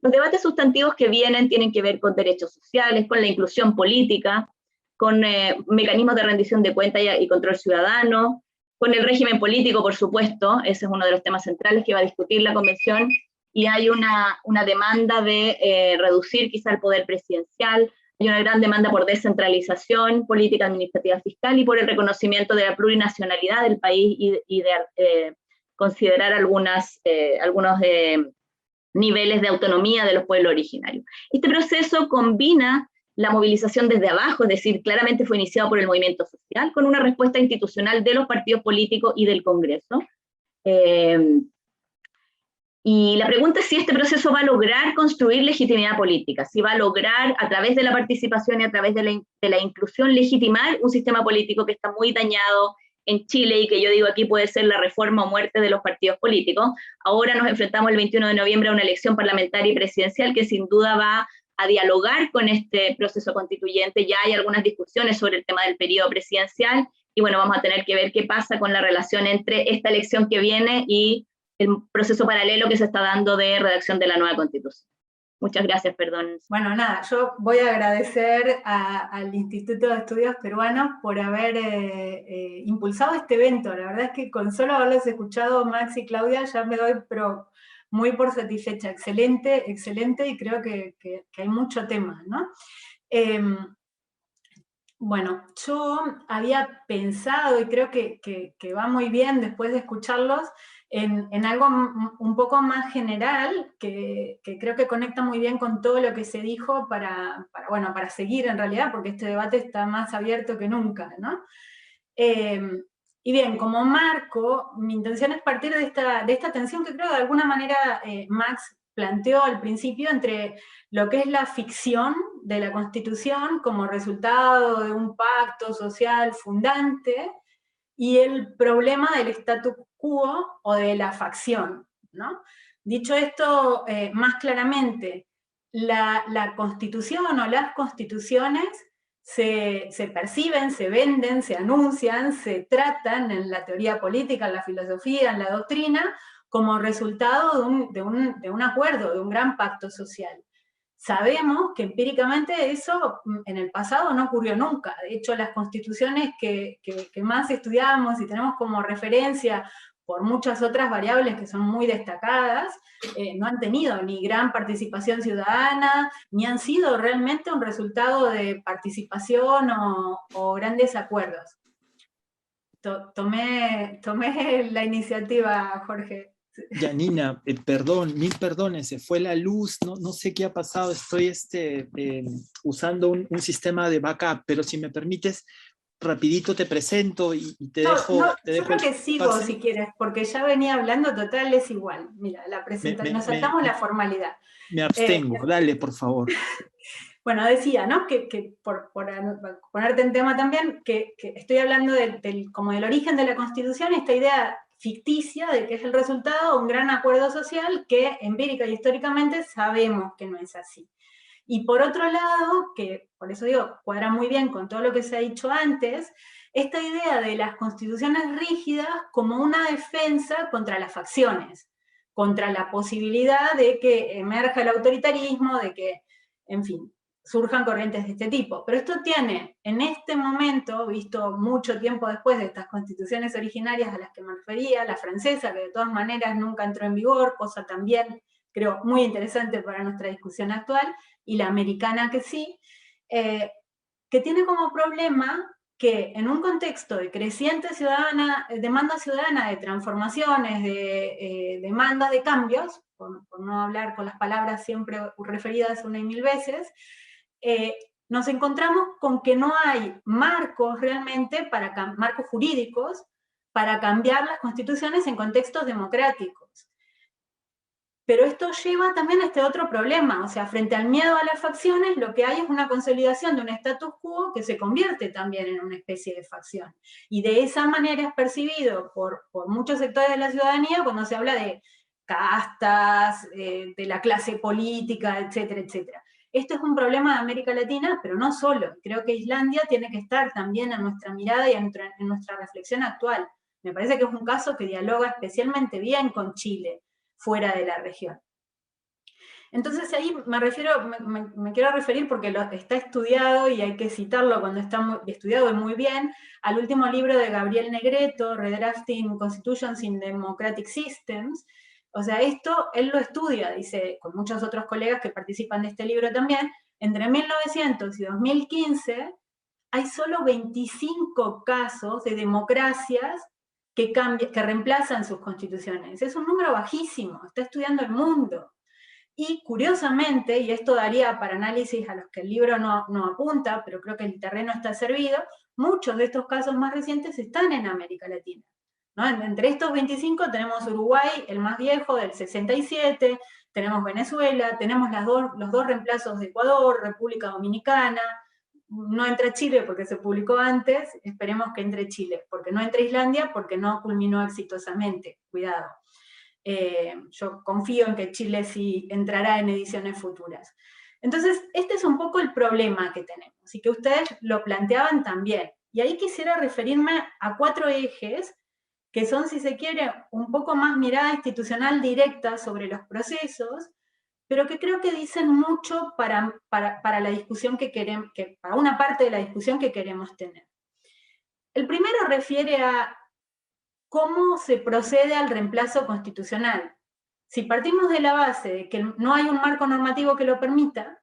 Los debates sustantivos que vienen tienen que ver con derechos sociales, con la inclusión política, con mecanismos de rendición de cuentas y control ciudadano, con el régimen político, por supuesto. Ese es uno de los temas centrales que va a discutir la Convención, y hay una demanda de reducir quizá el poder presidencial. Hay una gran demanda por descentralización, política administrativa fiscal, y por el reconocimiento de la plurinacionalidad del país y de considerar algunos niveles de autonomía de los pueblos originarios. Este proceso combina la movilización desde abajo, es decir, claramente fue iniciado por el movimiento social, con una respuesta institucional de los partidos políticos y del Congreso. Y la pregunta es si este proceso va a lograr construir legitimidad política, si va a lograr, a través de la participación y a través de la inclusión, legitimar un sistema político que está muy dañado en Chile, y que yo digo aquí puede ser la reforma o muerte de los partidos políticos. Ahora nos enfrentamos el 21 de noviembre a una elección parlamentaria y presidencial que sin duda va a dialogar con este proceso constituyente. Ya hay algunas discusiones sobre el tema del periodo presidencial, y bueno, vamos a tener que ver qué pasa con la relación entre esta elección que viene y el proceso paralelo que se está dando de redacción de la nueva Constitución. Muchas gracias, perdón. Bueno, nada, yo voy a agradecer al Instituto de Estudios Peruanos por haber impulsado este evento. La verdad es que con solo haberlos escuchado, Max y Claudia, ya me doy muy por satisfecha. Excelente, excelente, y creo que hay mucho tema, ¿no? Bueno, yo había pensado, y creo que va muy bien después de escucharlos, en algo un poco más general, que creo que conecta muy bien con todo lo que se dijo para seguir en realidad, porque este debate está más abierto que nunca, ¿no? Y bien, como marco, mi intención es partir de esta tensión que creo de alguna manera Max planteó al principio entre lo que es la ficción de la Constitución como resultado de un pacto social fundante, y el problema del statu quo o de la facción, ¿no? Dicho esto más claramente, la Constitución o las constituciones se perciben, se venden, se anuncian, se tratan en la teoría política, en la filosofía, en la doctrina, como resultado de un acuerdo, de un gran pacto social. Sabemos que empíricamente eso en el pasado no ocurrió nunca. De hecho, las constituciones que más estudiamos y tenemos como referencia, por muchas otras variables que son muy destacadas, no han tenido ni gran participación ciudadana, ni han sido realmente un resultado de participación o grandes acuerdos. Tomé la iniciativa, Jorge. Yanina, perdón, mil perdones, se fue la luz, no sé qué ha pasado, estoy usando un sistema de backup, pero si me permites, rapidito te presento y te dejo... yo creo que sigo pase. Si quieres, porque ya venía hablando, total, es igual. Mira, la presentación, nos saltamos la formalidad. Me abstengo, dale, por favor. Bueno, decía, ¿no? Que por ponerte en tema también, que estoy hablando como del origen de la Constitución, esta idea ficticia de que es el resultado de un gran acuerdo social que empírica y históricamente sabemos que no es así. Y por otro lado, que por eso digo, cuadra muy bien con todo lo que se ha dicho antes, esta idea de las constituciones rígidas como una defensa contra las facciones, contra la posibilidad de que emerja el autoritarismo, de que, en fin, surjan corrientes de este tipo. Pero esto tiene, en este momento, visto mucho tiempo después de estas constituciones originarias a las que me refería, la francesa, que de todas maneras nunca entró en vigor, cosa también, creo, muy interesante para nuestra discusión actual, y la americana que sí, que tiene como problema que en un contexto de creciente demanda ciudadana de transformaciones, de demandas de cambios, por no hablar con las palabras siempre referidas una y mil veces, nos encontramos con que no hay marcos realmente, marcos jurídicos, para cambiar las constituciones en contextos democráticos. Pero esto lleva también a este otro problema, o sea, frente al miedo a las facciones, lo que hay es una consolidación de un status quo que se convierte también en una especie de facción. Y de esa manera es percibido por muchos sectores de la ciudadanía cuando se habla de castas, de la clase política, etcétera, etcétera. Esto es un problema de América Latina, pero no solo. Creo que Islandia tiene que estar también en nuestra mirada y en nuestra reflexión actual. Me parece que es un caso que dialoga especialmente bien con Chile, fuera de la región. Entonces ahí me quiero referir, porque está estudiado y hay que citarlo cuando está estudiado y muy bien, al último libro de Gabriel Negreto, Redrafting Constitutions in Democratic Systems. O sea, esto él lo estudia, dice, con muchos otros colegas que participan de este libro también. Entre 1900 y 2015 hay solo 25 casos de democracias que reemplazan sus constituciones. Es un número bajísimo, está estudiando el mundo. Y curiosamente, y esto daría para análisis a los que el libro no apunta, pero creo que el terreno está servido, muchos de estos casos más recientes están en América Latina, ¿no? Entre estos 25 tenemos Uruguay, el más viejo, del 67, tenemos Venezuela, tenemos los dos reemplazos de Ecuador, República Dominicana. No entra Chile porque se publicó antes, esperemos que entre Chile, porque no entra Islandia porque no culminó exitosamente, cuidado. Yo confío en que Chile sí entrará en ediciones futuras. Entonces, este es un poco el problema que tenemos, y que ustedes lo planteaban también. Y ahí quisiera referirme a 4 ejes, que son, si se quiere, un poco más mirada institucional directa sobre los procesos, pero que creo que dicen mucho para la discusión para una parte de la discusión que queremos tener. El primero refiere a cómo se procede al reemplazo constitucional. Si partimos de la base de que no hay un marco normativo que lo permita,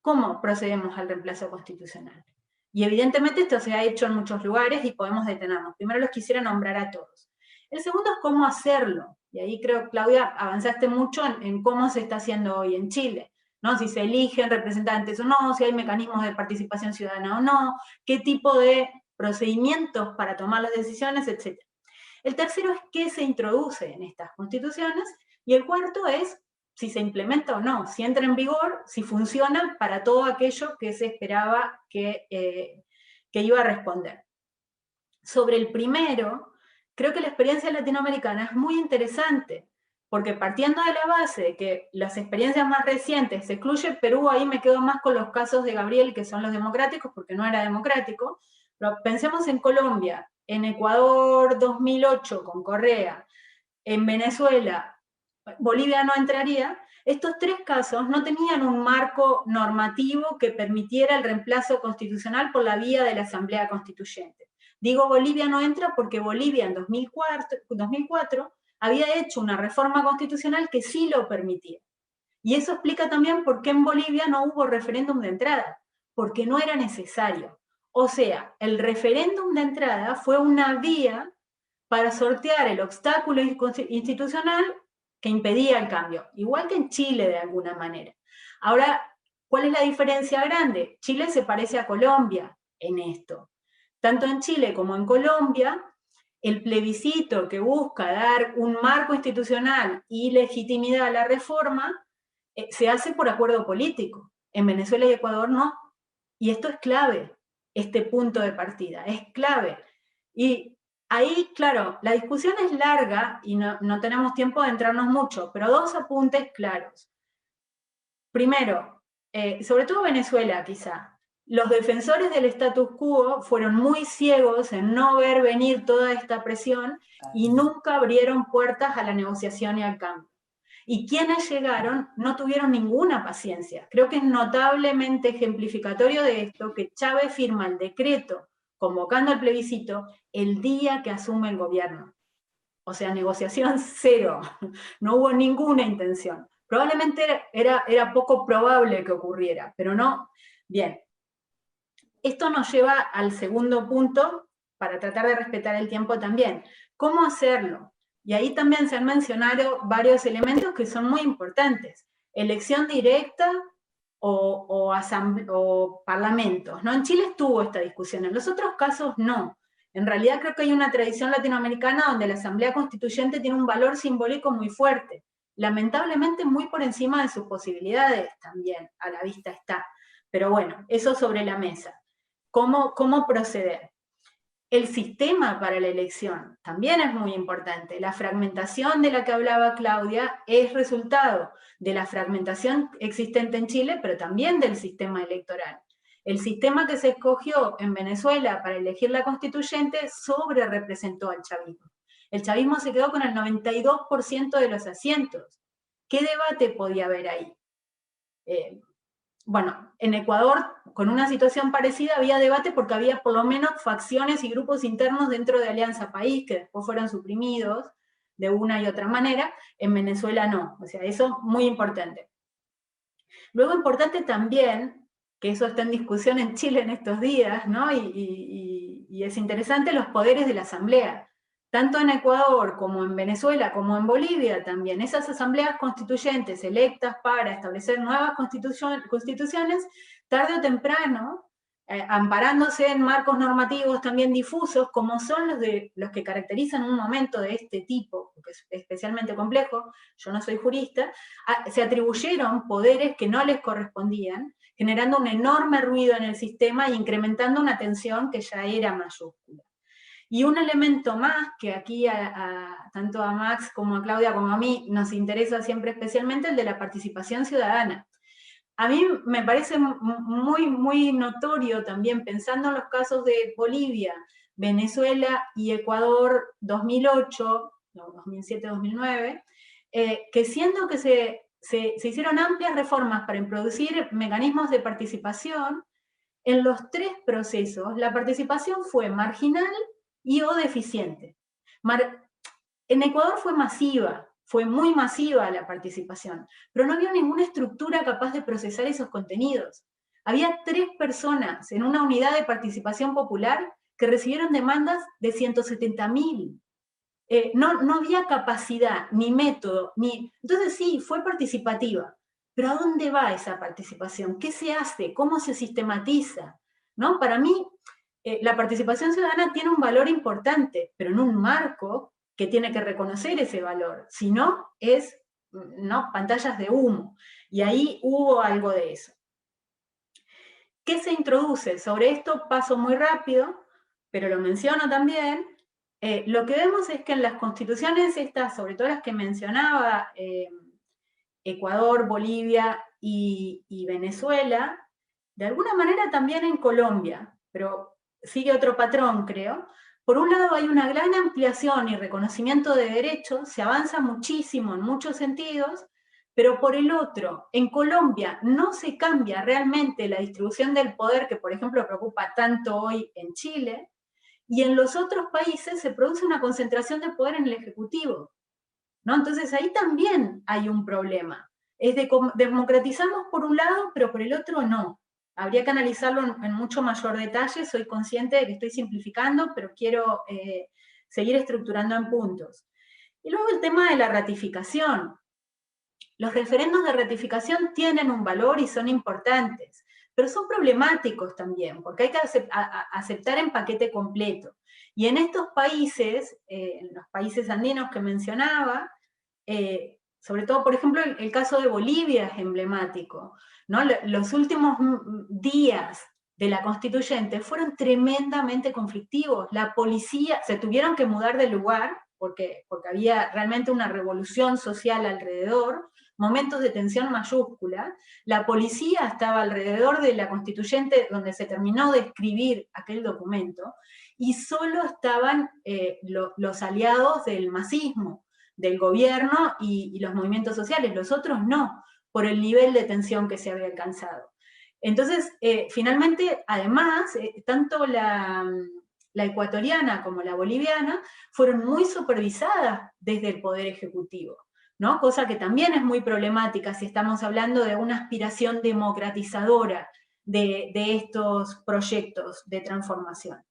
¿cómo procedemos al reemplazo constitucional? Y evidentemente esto se ha hecho en muchos lugares y podemos detenernos. Primero los quisiera nombrar a todos. El segundo es cómo hacerlo. Y ahí creo, Claudia, avanzaste mucho en cómo se está haciendo hoy en Chile, ¿no? Si se eligen representantes o no, si hay mecanismos de participación ciudadana o no, qué tipo de procedimientos para tomar las decisiones, etc. El tercero es qué se introduce en estas constituciones, y el cuarto es si se implementa o no, si entra en vigor, si funciona para todo aquello que se esperaba que iba a responder. Sobre el primero, creo que la experiencia latinoamericana es muy interesante, porque partiendo de la base de que las experiencias más recientes, se excluye Perú, ahí me quedo más con los casos de Gabriel, que son los democráticos, porque no era democrático, pero pensemos en Colombia, en Ecuador 2008 con Correa, en Venezuela, Bolivia no entraría. Estos 3 casos no tenían un marco normativo que permitiera el reemplazo constitucional por la vía de la Asamblea Constituyente. Digo Bolivia no entra porque Bolivia en 2004 había hecho una reforma constitucional que sí lo permitía. Y eso explica también por qué en Bolivia no hubo referéndum de entrada, porque no era necesario. O sea, el referéndum de entrada fue una vía para sortear el obstáculo institucional que impedía el cambio, igual que en Chile de alguna manera. Ahora, ¿cuál es la diferencia grande? Chile se parece a Colombia en esto. Tanto en Chile como en Colombia, el plebiscito que busca dar un marco institucional y legitimidad a la reforma se hace por acuerdo político. En Venezuela y Ecuador no. Y esto es clave, este punto de partida, es clave. Y ahí, claro, la discusión es larga y no tenemos tiempo de entrarnos mucho, pero 2 apuntes claros. Primero, sobre todo Venezuela quizá, los defensores del status quo fueron muy ciegos en no ver venir toda esta presión y nunca abrieron puertas a la negociación y al cambio. Y quienes llegaron no tuvieron ninguna paciencia. Creo que es notablemente ejemplificatorio de esto que Chávez firma el decreto convocando al plebiscito el día que asume el gobierno. O sea, negociación cero, no hubo ninguna intención. Probablemente era poco probable que ocurriera, pero no. Bien, esto nos lleva al segundo punto, para tratar de respetar el tiempo también. ¿Cómo hacerlo? Y ahí también se han mencionado varios elementos que son muy importantes. Elección directa o parlamentos, ¿no? En Chile estuvo esta discusión, en los otros casos no. En realidad creo que hay una tradición latinoamericana donde la Asamblea Constituyente tiene un valor simbólico muy fuerte, lamentablemente muy por encima de sus posibilidades también, a la vista está. Pero bueno, eso sobre la mesa. ¿Cómo proceder? El sistema para la elección también es muy importante. La fragmentación de la que hablaba Claudia es resultado de la fragmentación existente en Chile, pero también del sistema electoral. El sistema que se escogió en Venezuela para elegir la constituyente sobre representó al chavismo. El chavismo se quedó con el 92% de los asientos. ¿Qué debate podía haber ahí? Bueno, en Ecuador, con una situación parecida, había debate porque había por lo menos facciones y grupos internos dentro de Alianza País, que después fueron suprimidos de una y otra manera. En Venezuela no, o sea, eso muy importante. Luego importante también, que eso está en discusión en Chile en estos días, ¿no? Y es interesante, los poderes de la Asamblea. Tanto en Ecuador como en Venezuela, como en Bolivia también, esas asambleas constituyentes electas para establecer nuevas constituciones, tarde o temprano, amparándose en marcos normativos también difusos, como son los que caracterizan un momento de este tipo, que es especialmente complejo, yo no soy jurista, se atribuyeron poderes que no les correspondían, generando un enorme ruido en el sistema e incrementando una tensión que ya era mayúscula. Y un elemento más que aquí tanto a Max como a Claudia como a mí nos interesa siempre especialmente, el de la participación ciudadana. A mí me parece muy, muy notorio también, pensando en los casos de Bolivia, Venezuela y Ecuador 2008, 2007-2009, que siendo que se hicieron amplias reformas para introducir mecanismos de participación, en los tres procesos la participación fue marginal y o deficiente. En Ecuador fue masiva, fue muy masiva la participación, pero no había ninguna estructura capaz de procesar esos contenidos. Había 3 personas en una unidad de participación popular que recibieron demandas de 170.000. No había capacidad, ni método, Entonces sí, fue participativa, pero ¿a dónde va esa participación? ¿Qué se hace? ¿Cómo se sistematiza? ¿No? Para mí, la participación ciudadana tiene un valor importante, pero en un marco que tiene que reconocer ese valor, si no, pantallas de humo, y ahí hubo algo de eso. ¿Qué se introduce? Sobre esto paso muy rápido, pero lo menciono también. Lo que vemos es que en las constituciones estas, sobre todo las que mencionaba, Ecuador, Bolivia y Venezuela, de alguna manera también en Colombia, pero sigue otro patrón, creo. Por un lado hay una gran ampliación y reconocimiento de derechos, se avanza muchísimo en muchos sentidos, pero por el otro, en Colombia no se cambia realmente la distribución del poder que, por ejemplo, preocupa tanto hoy en Chile, y en los otros países se produce una concentración de poder en el Ejecutivo, ¿no? Entonces ahí también hay un problema. Es democratizamos por un lado, pero por el otro no. Habría que analizarlo en mucho mayor detalle, soy consciente de que estoy simplificando, pero quiero seguir estructurando en puntos. Y luego el tema de la ratificación. Los referendos de ratificación tienen un valor y son importantes, pero son problemáticos también, porque hay que aceptar en paquete completo. Y en estos países, en los países andinos que mencionaba, sobre todo, por ejemplo, el caso de Bolivia es emblemático, ¿no? Los últimos días de la constituyente fueron tremendamente conflictivos. La policía, se tuvieron que mudar de lugar, porque había realmente una revolución social alrededor, momentos de tensión mayúscula. La policía estaba alrededor de la constituyente donde se terminó de escribir aquel documento, y solo estaban los aliados del masismo, del gobierno y los movimientos sociales, los otros no, por el nivel de tensión que se había alcanzado. Entonces, finalmente, además, tanto la ecuatoriana como la boliviana fueron muy supervisadas desde el Poder Ejecutivo, ¿no? Cosa que también es muy problemática si estamos hablando de una aspiración democratizadora de estos proyectos de transformación.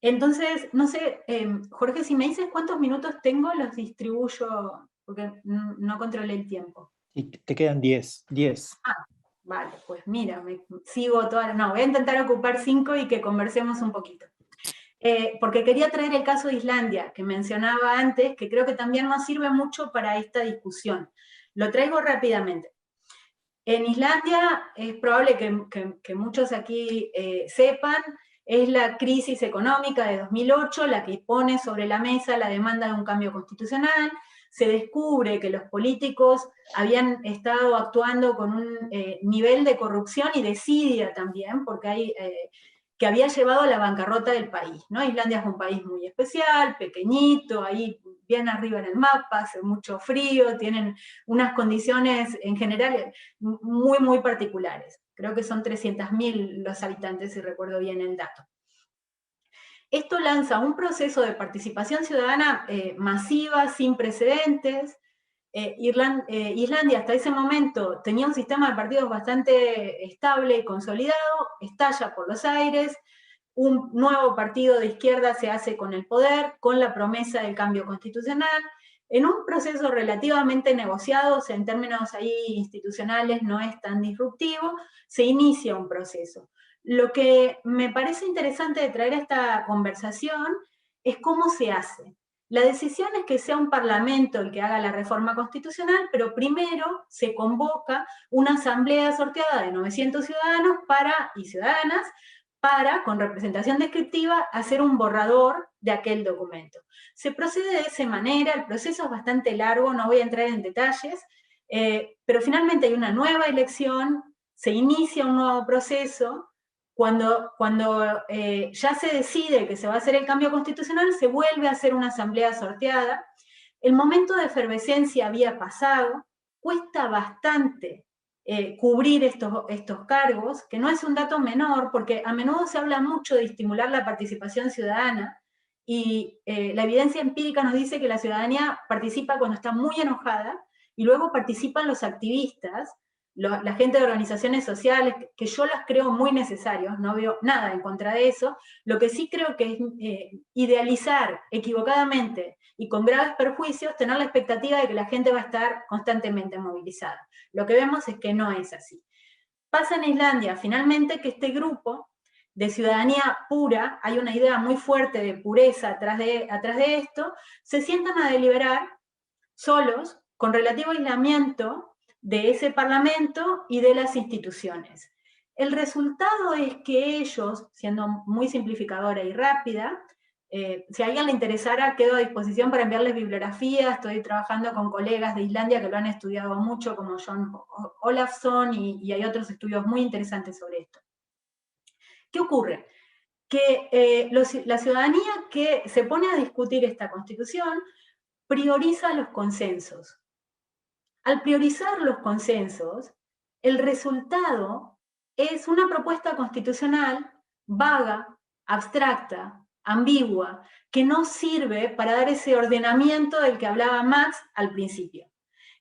Entonces, no sé, Jorge, si me dices cuántos minutos tengo, los distribuyo, porque no controlé el tiempo. Y te quedan 10. Ah, vale, pues mira, me sigo toda... No, voy a intentar ocupar 5 y que conversemos un poquito. Porque quería traer el caso de Islandia, que mencionaba antes, que creo que también nos sirve mucho para esta discusión. Lo traigo rápidamente. En Islandia, es probable que muchos aquí sepan, es la crisis económica de 2008 la que pone sobre la mesa la demanda de un cambio constitucional. Se descubre que los políticos habían estado actuando con un nivel de corrupción y desidia también, porque hay... que había llevado a la bancarrota del país, ¿no? Islandia es un país muy especial, pequeñito, ahí bien arriba en el mapa, hace mucho frío, tienen unas condiciones en general muy, muy particulares. Creo que son 300.000 los habitantes, si recuerdo bien el dato. Esto lanza un proceso de participación ciudadana masiva, sin precedentes. Islandia hasta ese momento tenía un sistema de partidos bastante estable y consolidado, estalla por los aires, un nuevo partido de izquierda se hace con el poder, con la promesa del cambio constitucional, en un proceso relativamente negociado, o sea, en términos ahí institucionales no es tan disruptivo, se inicia un proceso. Lo que me parece interesante de traer esta conversación es cómo se hace. La decisión es que sea un parlamento el que haga la reforma constitucional, pero primero se convoca una asamblea sorteada de 900 ciudadanos y ciudadanas para, con representación descriptiva, hacer un borrador de aquel documento. Se procede de esa manera, el proceso es bastante largo, no voy a entrar en detalles, pero finalmente hay una nueva elección, se inicia un nuevo proceso. Cuando ya se decide que se va a hacer el cambio constitucional, se vuelve a hacer una asamblea sorteada. El momento de efervescencia había pasado, cuesta bastante cubrir estos cargos, que no es un dato menor, porque a menudo se habla mucho de estimular la participación ciudadana, y la evidencia empírica nos dice que la ciudadanía participa cuando está muy enojada, y luego participan los activistas, la gente de organizaciones sociales, que yo las creo muy necesarios, no veo nada en contra de eso. Lo que sí creo que es idealizar equivocadamente y con graves perjuicios, tener la expectativa de que la gente va a estar constantemente movilizada. Lo que vemos es que no es así. Pasa en Islandia, finalmente, que este grupo de ciudadanía pura, hay una idea muy fuerte de pureza atrás de esto, se sientan a deliberar solos, con relativo aislamiento de ese parlamento y de las instituciones. El resultado es que ellos, siendo muy simplificadora y rápida, si a alguien le interesara, quedo a disposición para enviarles bibliografía. Estoy trabajando con colegas de Islandia que lo han estudiado mucho, como John Olafsson, y hay otros estudios muy interesantes sobre esto. ¿Qué ocurre? Que la ciudadanía que se pone a discutir esta constitución prioriza los consensos. Al priorizar los consensos, el resultado es una propuesta constitucional vaga, abstracta, ambigua, que no sirve para dar ese ordenamiento del que hablaba Max al principio.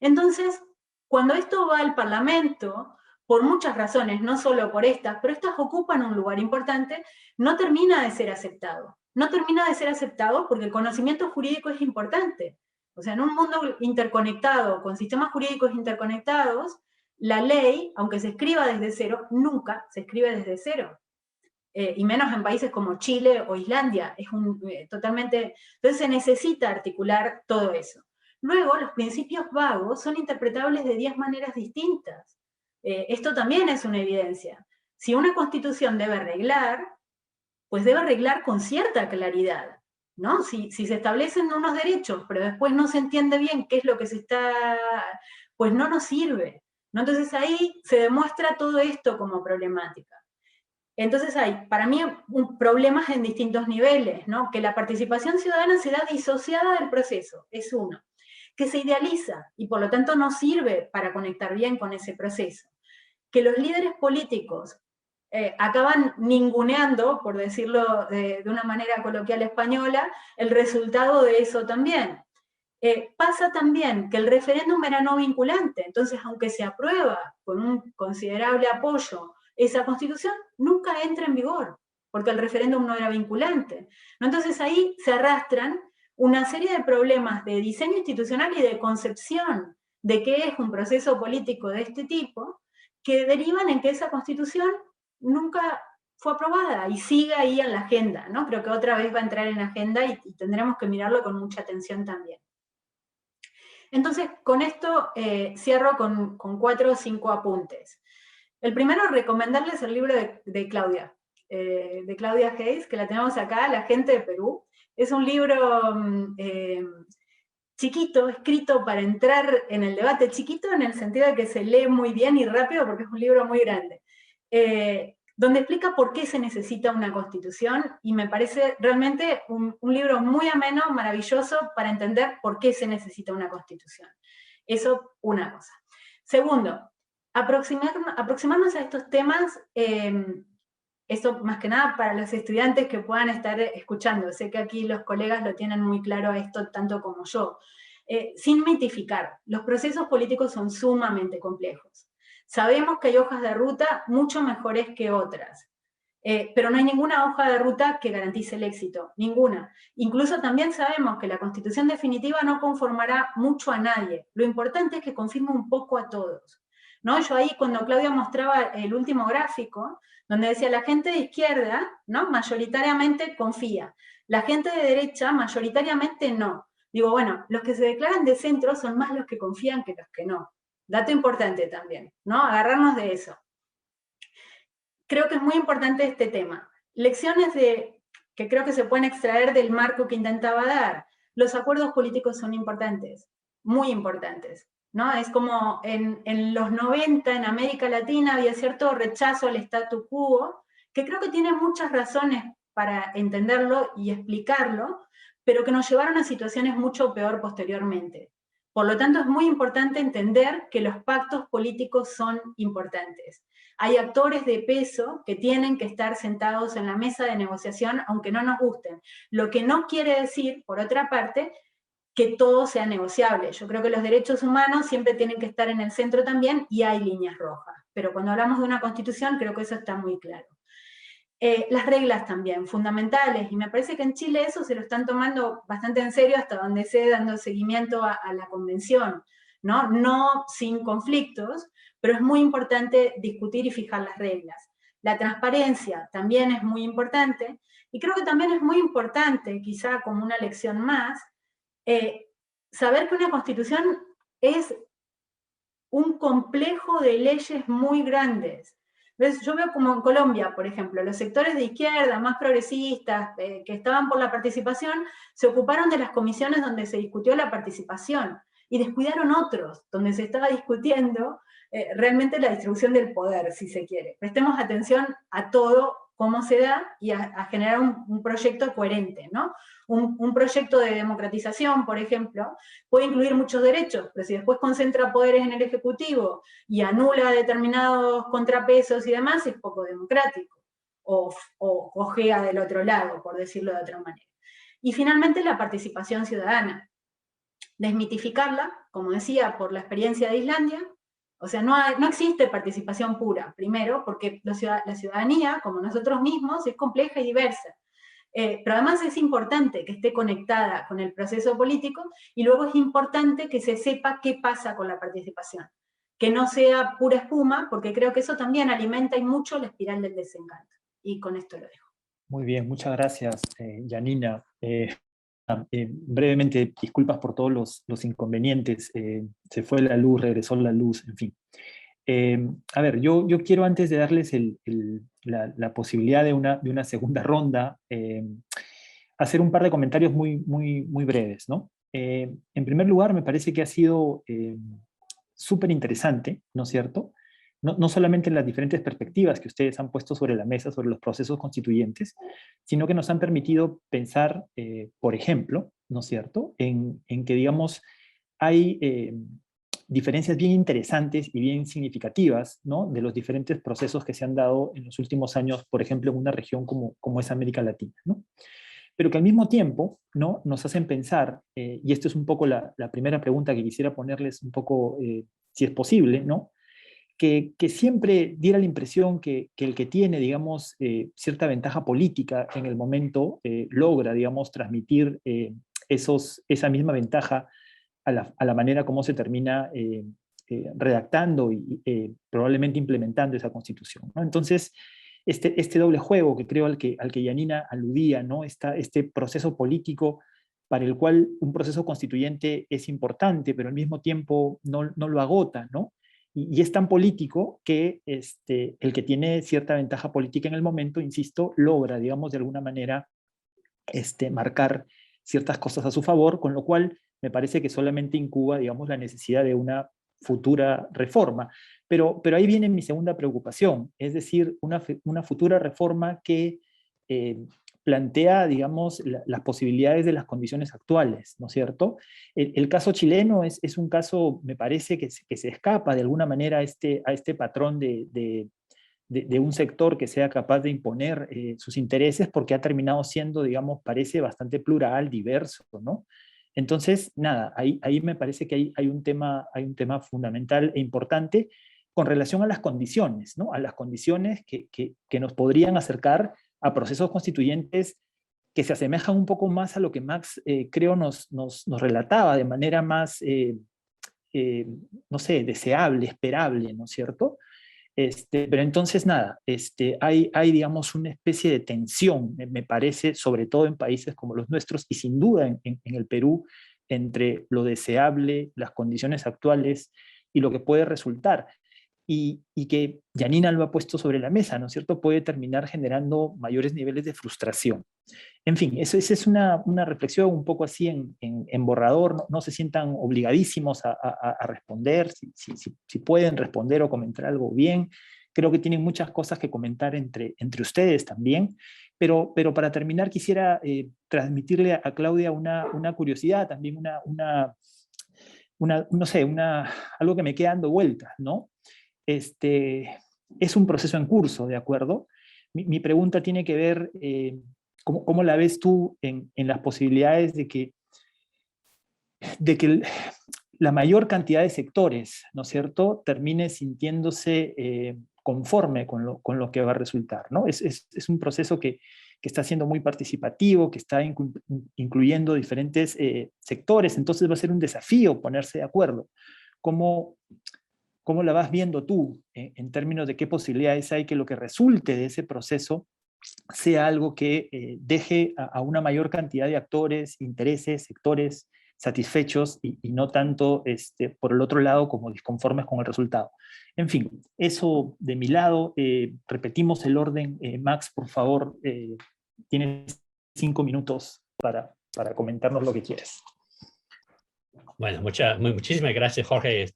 Entonces, cuando esto va al Parlamento, por muchas razones, no solo por estas, pero estas ocupan un lugar importante, no termina de ser aceptado. No termina de ser aceptado porque el conocimiento jurídico es importante. O sea, en un mundo interconectado, con sistemas jurídicos interconectados, la ley, aunque se escriba desde cero, nunca se escribe desde cero. Y menos en países como Chile o Islandia. Es totalmente... Entonces se necesita articular todo eso. Luego, los principios vagos son interpretables de 10 maneras distintas. Esto también es una evidencia. Si una constitución debe reglar, pues debe reglar con cierta claridad, ¿no? Si se establecen unos derechos, pero después no se entiende bien qué es lo que se está... pues no nos sirve, ¿no? Entonces ahí se demuestra todo esto como problemática. Entonces hay, para mí, problemas en distintos niveles, ¿no? Que la participación ciudadana se da disociada del proceso, es uno. Que se idealiza, y por lo tanto no sirve para conectar bien con ese proceso. Que los líderes políticos acaban ninguneando, por decirlo de una manera coloquial española, el resultado de eso también. Pasa también que el referéndum era no vinculante, entonces aunque se aprueba con un considerable apoyo esa constitución, nunca entra en vigor, porque el referéndum no era vinculante. Entonces ahí se arrastran una serie de problemas de diseño institucional y de concepción de qué es un proceso político de este tipo, que derivan en que esa constitución nunca fue aprobada y sigue ahí en la agenda, ¿no? Creo que otra vez va a entrar en la agenda y tendremos que mirarlo con mucha atención también. Entonces, con esto cierro con 4 o 5 apuntes. El primero, recomendarles el libro de Claudia Hayes, que la tenemos acá, La gente de Perú. Es un libro chiquito, escrito para entrar en el debate, chiquito en el sentido de que se lee muy bien y rápido, porque es un libro muy grande, donde explica por qué se necesita una constitución, y me parece realmente un libro muy ameno, maravilloso, para entender por qué se necesita una constitución. Eso, una cosa. Segundo, aproximarnos a estos temas, eso más que nada para los estudiantes que puedan estar escuchando. Sé que aquí los colegas lo tienen muy claro esto tanto como yo. Sin mitificar, los procesos políticos son sumamente complejos. Sabemos que hay hojas de ruta mucho mejores que otras, pero no hay ninguna hoja de ruta que garantice el éxito, ninguna. Incluso también sabemos que la Constitución definitiva no conformará mucho a nadie. Lo importante es que confirme un poco a todos, ¿no? Yo ahí, cuando Claudia mostraba el último gráfico, donde decía la gente de izquierda, ¿no?, mayoritariamente confía, la gente de derecha mayoritariamente no. Digo, bueno, los que se declaran de centro son más los que confían que los que no. Dato importante también, ¿no? Agarrarnos de eso. Creo que es muy importante este tema. Lecciones que creo que se pueden extraer del marco que intentaba dar. Los acuerdos políticos son importantes, muy importantes, ¿no? Es como en los 90 en América Latina había cierto rechazo al statu quo, que creo que tiene muchas razones para entenderlo y explicarlo, pero que nos llevaron a situaciones mucho peor posteriormente. Por lo tanto, es muy importante entender que los pactos políticos son importantes. Hay actores de peso que tienen que estar sentados en la mesa de negociación, aunque no nos gusten. Lo que no quiere decir, por otra parte, que todo sea negociable. Yo creo que los derechos humanos siempre tienen que estar en el centro también, y hay líneas rojas. Pero cuando hablamos de una constitución, creo que eso está muy claro. Las reglas también, fundamentales, y me parece que en Chile eso se lo están tomando bastante en serio, hasta donde sé, dando seguimiento a la convención, ¿no? No sin conflictos, pero es muy importante discutir y fijar las reglas. La transparencia también es muy importante, y creo que también es muy importante, quizá como una lección más, saber que una constitución es un complejo de leyes muy grandes. ¿Ves? Yo veo como en Colombia, por ejemplo, los sectores de izquierda más progresistas que estaban por la participación se ocuparon de las comisiones donde se discutió la participación, y descuidaron otros, donde se estaba discutiendo realmente la distribución del poder, si se quiere. Prestemos atención a todo, cómo se da, y a generar un proyecto coherente, ¿no? Un proyecto de democratización, por ejemplo, puede incluir muchos derechos, pero si después concentra poderes en el Ejecutivo y anula determinados contrapesos y demás, es poco democrático, o ojea del otro lado, por decirlo de otra manera. Y finalmente, la participación ciudadana. Desmitificarla, como decía, por la experiencia de Islandia. O sea, no existe participación pura, primero, porque la ciudadanía, como nosotros mismos, es compleja y diversa. Pero además es importante que esté conectada con el proceso político, y luego es importante que se sepa qué pasa con la participación. Que no sea pura espuma, porque creo que eso también alimenta y mucho la espiral del desencanto. Y con esto lo dejo. Muy bien, muchas gracias, Janina. Brevemente, disculpas por todos los inconvenientes. Se fue la luz, regresó la luz, en fin. A ver, yo quiero, antes de darles la posibilidad de una segunda ronda, hacer un par de comentarios muy breves, ¿no? En primer lugar, me parece que ha sido súper interesante, ¿no es cierto?, no solamente las diferentes perspectivas que ustedes han puesto sobre la mesa sobre los procesos constituyentes, sino que nos han permitido pensar, por ejemplo, ¿no es cierto?, en que, digamos, hay diferencias bien interesantes y bien significativas, ¿no?, de los diferentes procesos que se han dado en los últimos años, por ejemplo, en una región como es América Latina, ¿no? Pero que al mismo tiempo, ¿no?, nos hacen pensar, y esto es un poco la primera pregunta que quisiera ponerles un poco, si es posible, ¿no?, que siempre diera la impresión que el que tiene, digamos, cierta ventaja política en el momento, logra, digamos, transmitir esa misma ventaja a la manera como se termina redactando y probablemente implementando esa constitución, ¿no? Entonces, este doble juego que creo al que Yanina aludía, ¿no?, este proceso político para el cual un proceso constituyente es importante, pero al mismo tiempo no lo agota, ¿no? Y es tan político que el que tiene cierta ventaja política en el momento, insisto, logra, digamos, de alguna manera marcar ciertas cosas a su favor, con lo cual me parece que solamente incuba, digamos, la necesidad de una futura reforma. Pero ahí viene mi segunda preocupación, es decir, una futura reforma que plantea, digamos, las posibilidades de las condiciones actuales, ¿no es cierto? El caso chileno es un caso, me parece, que se escapa de alguna manera a este patrón de un sector que sea capaz de imponer sus intereses, porque ha terminado siendo, digamos, parece bastante plural, diverso, ¿no? Entonces, nada, ahí me parece que hay un tema fundamental e importante con relación a las condiciones, ¿no? A las condiciones que nos podrían acercar a procesos constituyentes que se asemejan un poco más a lo que Max, creo, nos relataba de manera más, no sé, deseable, esperable, ¿no es cierto? Pero entonces, nada, hay, digamos, una especie de tensión, me parece, sobre todo en países como los nuestros, y sin duda en el Perú, entre lo deseable, las condiciones actuales y lo que puede resultar. Y que Yanina lo ha puesto sobre la mesa, ¿no es cierto?, puede terminar generando mayores niveles de frustración. En fin, esa es una reflexión un poco así en borrador, no se sientan obligadísimos a responder, si pueden responder o comentar algo bien. Creo que tienen muchas cosas que comentar entre ustedes también, pero para terminar quisiera transmitirle a Claudia una curiosidad, también no sé, algo que me queda dando vueltas, ¿no? Es un proceso en curso, ¿de acuerdo? Mi pregunta tiene que ver, ¿cómo la ves tú en las posibilidades de que la mayor cantidad de sectores, ¿no es cierto?, termine sintiéndose conforme con lo que va a resultar, ¿no? Es un proceso que está siendo muy participativo, que está incluyendo diferentes sectores, entonces va a ser un desafío ponerse de acuerdo. ¿Cómo la vas viendo tú en términos de qué posibilidades hay que lo que resulte de ese proceso sea algo que deje a una mayor cantidad de actores, intereses, sectores satisfechos y no tanto por el otro lado como disconformes con el resultado? En fin, eso de mi lado. Repetimos el orden. Max, por favor, tienes 5 minutos para comentarnos lo que quieres. Bueno, muchísimas gracias, Jorge.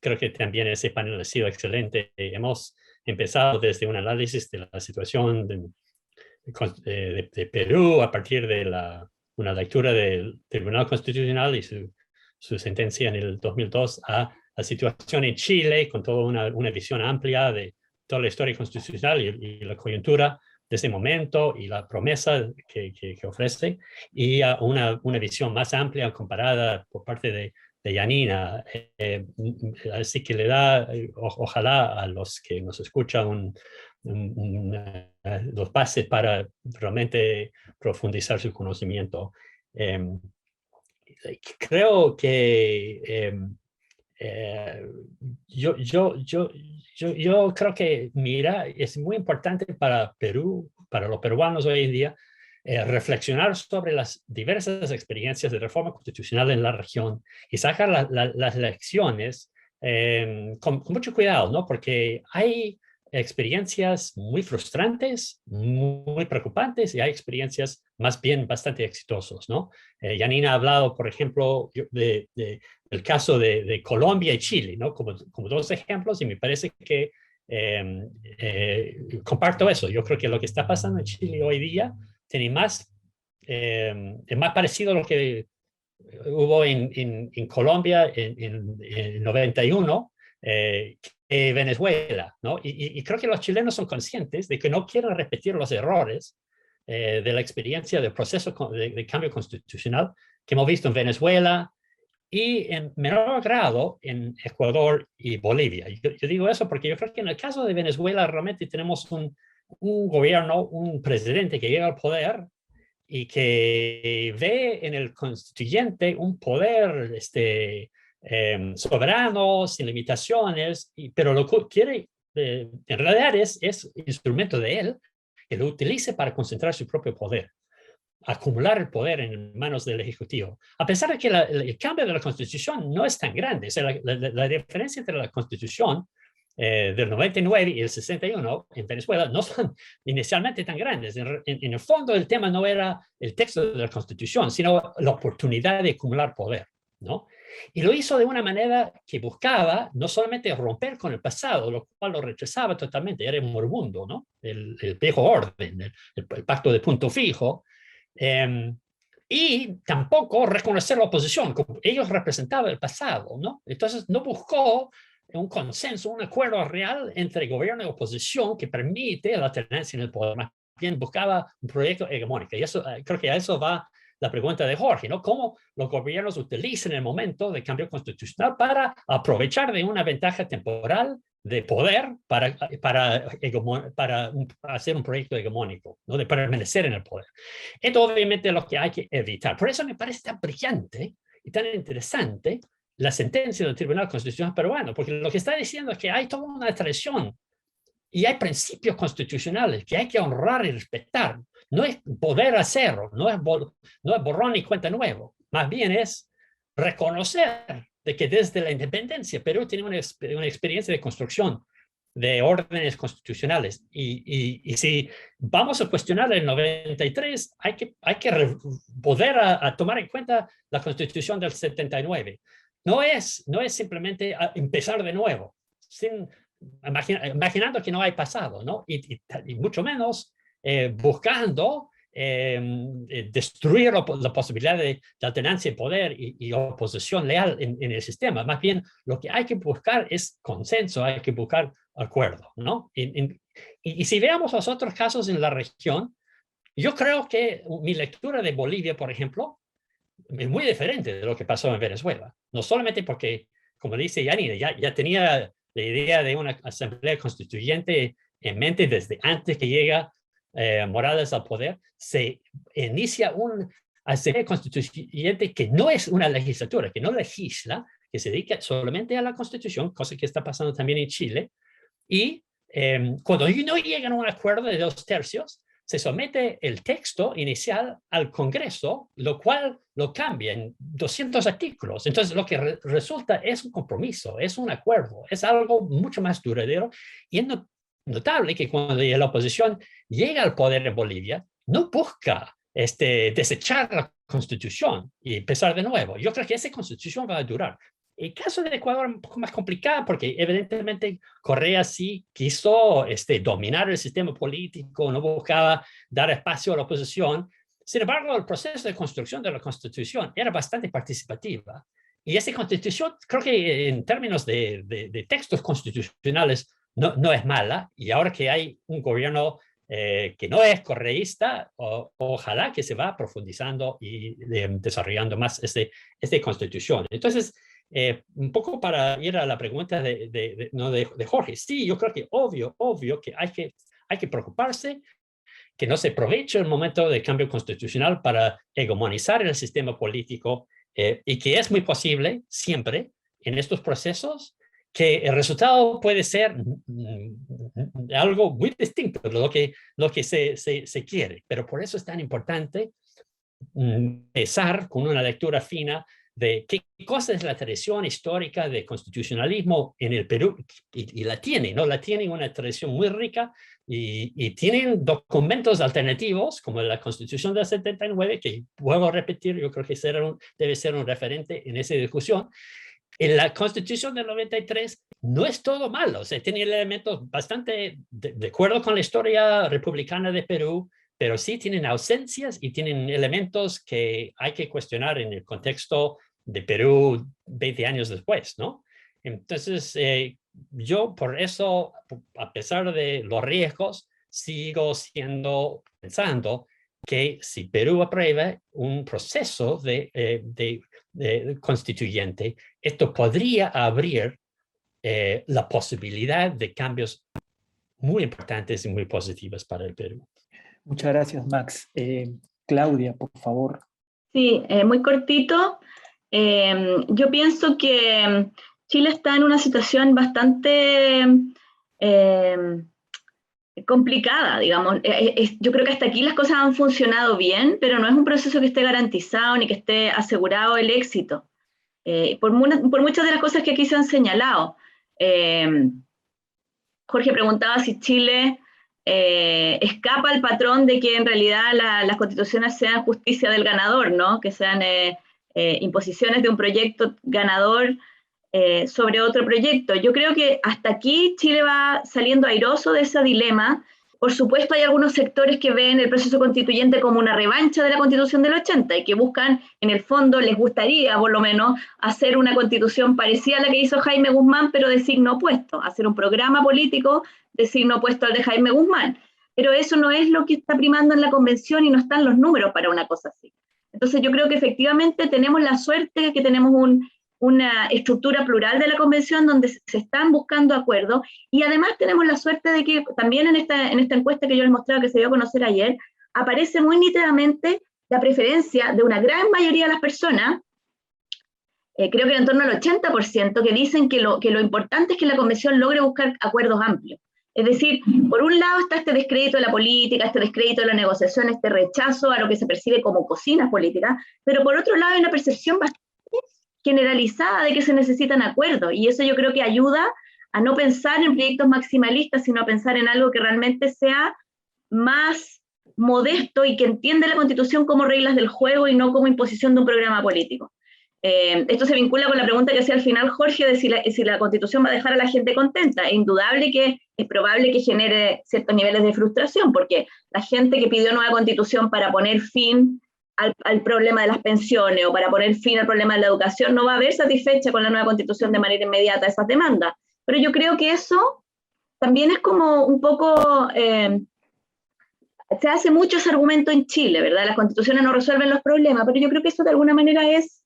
Creo que también ese panel ha sido excelente. Hemos empezado desde un análisis de la situación de Perú a partir de una lectura del Tribunal Constitucional y su sentencia en el 2002 a la situación en Chile, con toda una visión amplia de toda la historia constitucional y la coyuntura de ese momento y la promesa que ofrece, y a una visión más amplia comparada por parte de Yanina. Así que le da, ojalá a los que nos escuchan, los bases para realmente profundizar su conocimiento. Creo que yo creo que, mira, es muy importante para Perú, para los peruanos hoy en día, reflexionar sobre las diversas experiencias de reforma constitucional en la región y sacar las lecciones con mucho cuidado, ¿no? Porque hay experiencias muy frustrantes, muy preocupantes, y hay experiencias más bien bastante exitosas, ¿no? Janina ha hablado, por ejemplo, del caso de Colombia y Chile, ¿no? Como dos ejemplos, y me parece que comparto eso. Yo creo que lo que está pasando en Chile hoy día tiene es más parecido a lo que hubo en Colombia en 91, Venezuela, ¿no? Y creo que los chilenos son conscientes de que no quieren repetir los errores de la experiencia del proceso de cambio constitucional que hemos visto en Venezuela y en menor grado en Ecuador y Bolivia. Yo digo eso porque yo creo que en el caso de Venezuela realmente tenemos un gobierno, un presidente que llega al poder y que ve en el constituyente un poder soberano, sin limitaciones, pero lo que quiere, en realidad es instrumento de él, que lo utilice para concentrar su propio poder, acumular el poder en manos del Ejecutivo. A pesar de que el cambio de la Constitución no es tan grande, o sea, la diferencia entre la Constitución del 99 y el 61 en Venezuela no son inicialmente tan grandes. En el fondo, el tema no era el texto de la Constitución, sino la oportunidad de acumular poder, ¿no? Y lo hizo de una manera que buscaba no solamente romper con el pasado, lo cual lo rechazaba totalmente, era moribundo, ¿no? El viejo orden, el pacto de punto fijo, y tampoco reconocer la oposición, como ellos representaban el pasado, ¿no? Entonces no buscó un consenso, un acuerdo real entre gobierno y oposición que permite la alternancia en el poder. Más bien buscaba un proyecto hegemónico. Y eso, creo que a eso va la pregunta de Jorge, ¿no? Cómo los gobiernos utilizan el momento de cambio constitucional para aprovechar de una ventaja temporal de poder para hacer un proyecto hegemónico, ¿no? De permanecer en el poder. Esto obviamente es lo que hay que evitar. Por eso me parece tan brillante y tan interesante la sentencia del Tribunal Constitucional peruano, porque lo que está diciendo es que hay toda una tradición y hay principios constitucionales que hay que honrar y respetar. No es poder hacerlo, no es borrón y cuenta nuevo, más bien es reconocer de que desde la independencia Perú tiene una experiencia de construcción de órdenes constitucionales. Y si vamos a cuestionar el 93, hay que poder a tomar en cuenta la Constitución del 79. No es simplemente empezar de nuevo, imaginando que no hay pasado, ¿no? Y mucho menos buscando destruir la posibilidad de alternancia de poder y oposición leal en el sistema. Más bien, lo que hay que buscar es consenso, hay que buscar acuerdo, ¿no? Y si veamos los otros casos en la región, yo creo que mi lectura de Bolivia, por ejemplo, es muy diferente de lo que pasó en Venezuela. No solamente porque, como dice Janina, ya tenía la idea de una asamblea constituyente en mente desde antes que llega Morales al poder. Se inicia una asamblea constituyente que no es una legislatura, que no legisla, que se dedica solamente a la Constitución, cosa que está pasando también en Chile. Y cuando no llegan a un acuerdo de 2/3, se somete el texto inicial al Congreso, lo cual lo cambia en 200 artículos. Entonces, lo que resulta es un compromiso, es un acuerdo, es algo mucho más duradero. Y es notable que cuando la oposición llega al poder en Bolivia, no busca desechar la Constitución y empezar de nuevo. Yo creo que esa Constitución va a durar. El caso de Ecuador es un poco más complicado porque evidentemente Correa sí quiso dominar el sistema político, no buscaba dar espacio a la oposición. Sin embargo, el proceso de construcción de la Constitución era bastante participativa. Y esa Constitución, creo que en términos de textos constitucionales, no es mala. Y ahora que hay un gobierno que no es correísta, ojalá que se va profundizando y desarrollando más esta Constitución. Entonces, un poco para ir a la pregunta de Jorge, sí, yo creo que obvio que hay que preocuparse que no se aproveche el momento de cambio constitucional para hegemonizar el sistema político y que es muy posible siempre en estos procesos que el resultado puede ser algo muy distinto de lo que se quiere, pero por eso es tan importante empezar con una lectura fina de qué cosa es la tradición histórica de constitucionalismo en el Perú, y la tiene, ¿no? La tienen una tradición muy rica, y tienen documentos alternativos, como la Constitución del 79, que vuelvo a repetir, yo creo que debe ser un referente en esa discusión. En la Constitución del 93 no es todo malo, o sea, tiene elementos bastante de acuerdo con la historia republicana de Perú, pero sí tienen ausencias y tienen elementos que hay que cuestionar en el contexto de Perú 20 años después, ¿no? Entonces, yo por eso, a pesar de los riesgos, sigo pensando que si Perú aprueba un proceso de constituyente, esto podría abrir la posibilidad de cambios muy importantes y muy positivos para el Perú. Muchas gracias, Max. Claudia, por favor. Sí, muy cortito. Yo pienso que Chile está en una situación bastante complicada, digamos. Yo creo que hasta aquí las cosas han funcionado bien, pero no es un proceso que esté garantizado ni que esté asegurado el éxito. Por muchas de las cosas que aquí se han señalado. Jorge preguntaba si Chile escapa al patrón de que en realidad las constituciones sean justicia del ganador, ¿no? Que sean imposiciones de un proyecto ganador sobre otro proyecto. Yo creo que hasta aquí Chile va saliendo airoso de ese dilema. Por supuesto, hay algunos sectores que ven el proceso constituyente como una revancha de la Constitución del 80 y que buscan, en el fondo, les gustaría, por lo menos, hacer una constitución parecida a la que hizo Jaime Guzmán, pero de signo opuesto, hacer un programa político de signo opuesto al de Jaime Guzmán. Pero eso no es lo que está primando en la convención y no están los números para una cosa así. Entonces yo creo que efectivamente tenemos la suerte de que tenemos una estructura plural de la convención donde se están buscando acuerdos, y además tenemos la suerte de que también en esta encuesta que yo les mostraba, que se dio a conocer ayer, aparece muy nítidamente la preferencia de una gran mayoría de las personas, creo que en torno al 80%, que dicen que lo importante es que la convención logre buscar acuerdos amplios. Es decir, por un lado está este descrédito de la política, este descrédito de la negociación, este rechazo a lo que se percibe como cocinas políticas, pero por otro lado hay una percepción bastante generalizada de que se necesitan acuerdos, y eso yo creo que ayuda a no pensar en proyectos maximalistas, sino a pensar en algo que realmente sea más modesto y que entienda la Constitución como reglas del juego y no como imposición de un programa político. Esto se vincula con la pregunta que hacía al final Jorge de si la Constitución va a dejar a la gente contenta. Es indudable que es probable que genere ciertos niveles de frustración, porque la gente que pidió nueva Constitución para poner fin al problema de las pensiones o para poner fin al problema de la educación no va a ver satisfecha con la nueva Constitución de manera inmediata esas demandas. Pero yo creo que eso también es como un poco... se hace mucho ese argumento en Chile, ¿verdad? Las constituciones no resuelven los problemas, pero yo creo que eso de alguna manera es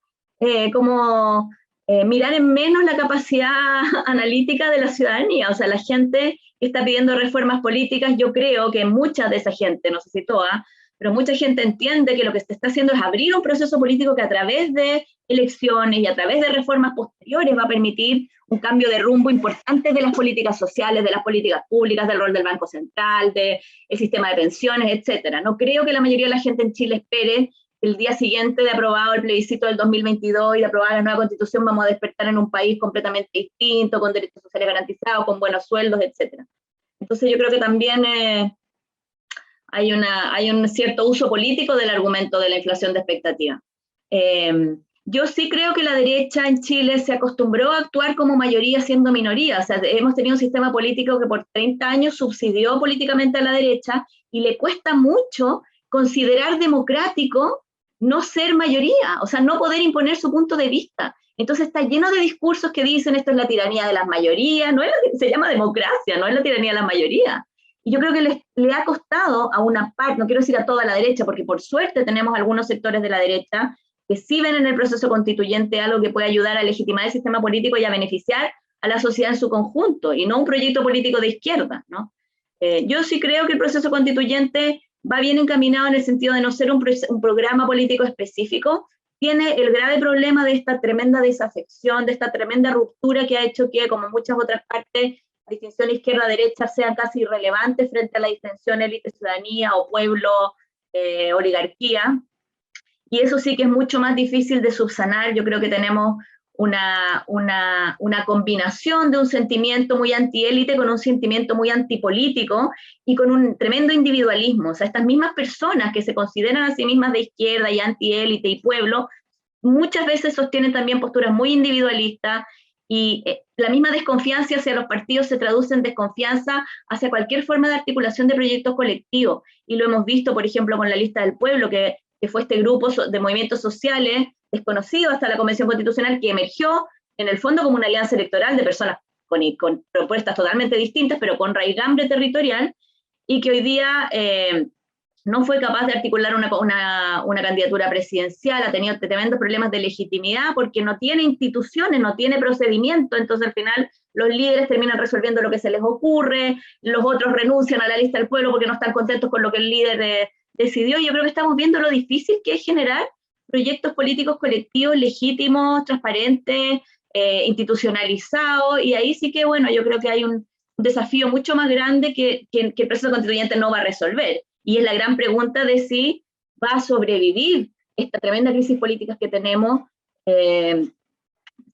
mirar en menos la capacidad analítica de la ciudadanía. O sea, la gente que está pidiendo reformas políticas, yo creo que mucha de esa gente, no sé si toda, pero mucha gente entiende que lo que se está haciendo es abrir un proceso político que a través de elecciones y a través de reformas posteriores va a permitir un cambio de rumbo importante de las políticas sociales, de las políticas públicas, del rol del Banco Central, del sistema de pensiones, etcétera. No creo que la mayoría de la gente en Chile espere el día siguiente de aprobado el plebiscito del 2022 y de aprobada la nueva Constitución vamos a despertar en un país completamente distinto, con derechos sociales garantizados, con buenos sueldos, etcétera. Entonces yo creo que también hay un cierto uso político del argumento de la inflación de expectativa. Yo sí creo que la derecha en Chile se acostumbró a actuar como mayoría siendo minoría. O sea, hemos tenido un sistema político que por 30 años subsidió políticamente a la derecha y le cuesta mucho considerar democrático no ser mayoría, o sea, no poder imponer su punto de vista. Entonces está lleno de discursos que dicen esto es la tiranía de las mayorías, se llama democracia, no es la tiranía de las mayorías. Y yo creo que le ha costado a una parte, no quiero decir a toda la derecha, porque por suerte tenemos algunos sectores de la derecha que sí ven en el proceso constituyente algo que puede ayudar a legitimar el sistema político y a beneficiar a la sociedad en su conjunto, y no un proyecto político de izquierda, ¿no? Yo sí creo que el proceso constituyente va bien encaminado en el sentido de no ser un programa político específico. Tiene el grave problema de esta tremenda desafección, de esta tremenda ruptura que ha hecho que, como muchas otras partes, la distinción izquierda-derecha sea casi irrelevante frente a la distinción élite-ciudadanía o pueblo-oligarquía. y eso sí que es mucho más difícil de subsanar. Yo creo que tenemos una combinación de un sentimiento muy antiélite con un sentimiento muy antipolítico y con un tremendo individualismo. O sea, estas mismas personas que se consideran a sí mismas de izquierda y antiélite y pueblo, muchas veces sostienen también posturas muy individualistas, y la misma desconfianza hacia los partidos se traduce en desconfianza hacia cualquier forma de articulación de proyectos colectivos. Y lo hemos visto, por ejemplo, con la Lista del Pueblo, que fue este grupo de movimientos sociales desconocido hasta la Convención Constitucional, que emergió en el fondo como una alianza electoral de personas con propuestas totalmente distintas, pero con raigambre territorial, y que hoy día no fue capaz de articular una candidatura presidencial, ha tenido tremendos problemas de legitimidad porque no tiene instituciones, no tiene procedimiento. Entonces al final los líderes terminan resolviendo lo que se les ocurre, los otros renuncian a la Lista del Pueblo porque no están contentos con lo que el líder decidió. Yo creo que estamos viendo lo difícil que es generar proyectos políticos colectivos legítimos, transparentes, institucionalizados, y ahí sí que, bueno, yo creo que hay un desafío mucho más grande que el proceso constituyente no va a resolver, y es la gran pregunta de si va a sobrevivir esta tremenda crisis política que tenemos,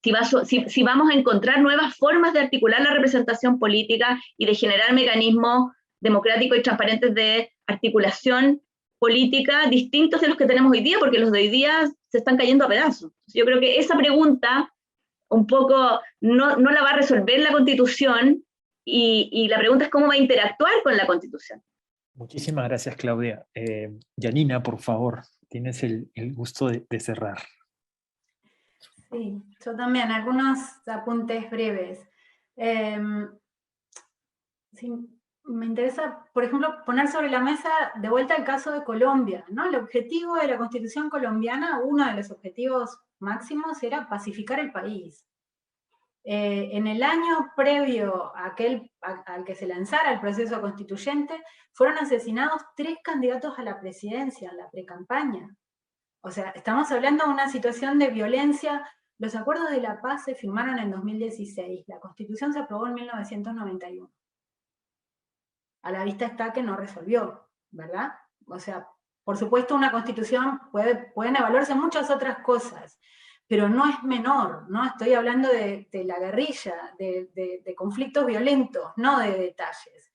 si vamos a encontrar nuevas formas de articular la representación política y de generar mecanismos democráticos y transparentes de articulación política distintos de los que tenemos hoy día, porque los de hoy día se están cayendo a pedazos. Yo creo que esa pregunta un poco no la va a resolver la Constitución, y la pregunta es cómo va a interactuar con la Constitución. Muchísimas gracias, Claudia. Yanina, por favor, tienes el gusto de cerrar. Sí, yo también, algunos apuntes breves. Sí, me interesa, por ejemplo, poner sobre la mesa de vuelta el caso de Colombia, ¿no? El objetivo de la Constitución colombiana, uno de los objetivos máximos, era pacificar el país. En el año previo al que se lanzara el proceso constituyente, fueron asesinados 3 candidatos a la presidencia en la precampaña. O sea, estamos hablando de una situación de violencia. Los acuerdos de la paz se firmaron en 2016, la Constitución se aprobó en 1991. A la vista está que no resolvió, ¿verdad? O sea, por supuesto una Constitución pueden evaluarse muchas otras cosas, pero no es menor, ¿no? Estoy hablando de la guerrilla, de conflictos violentos, no de detalles.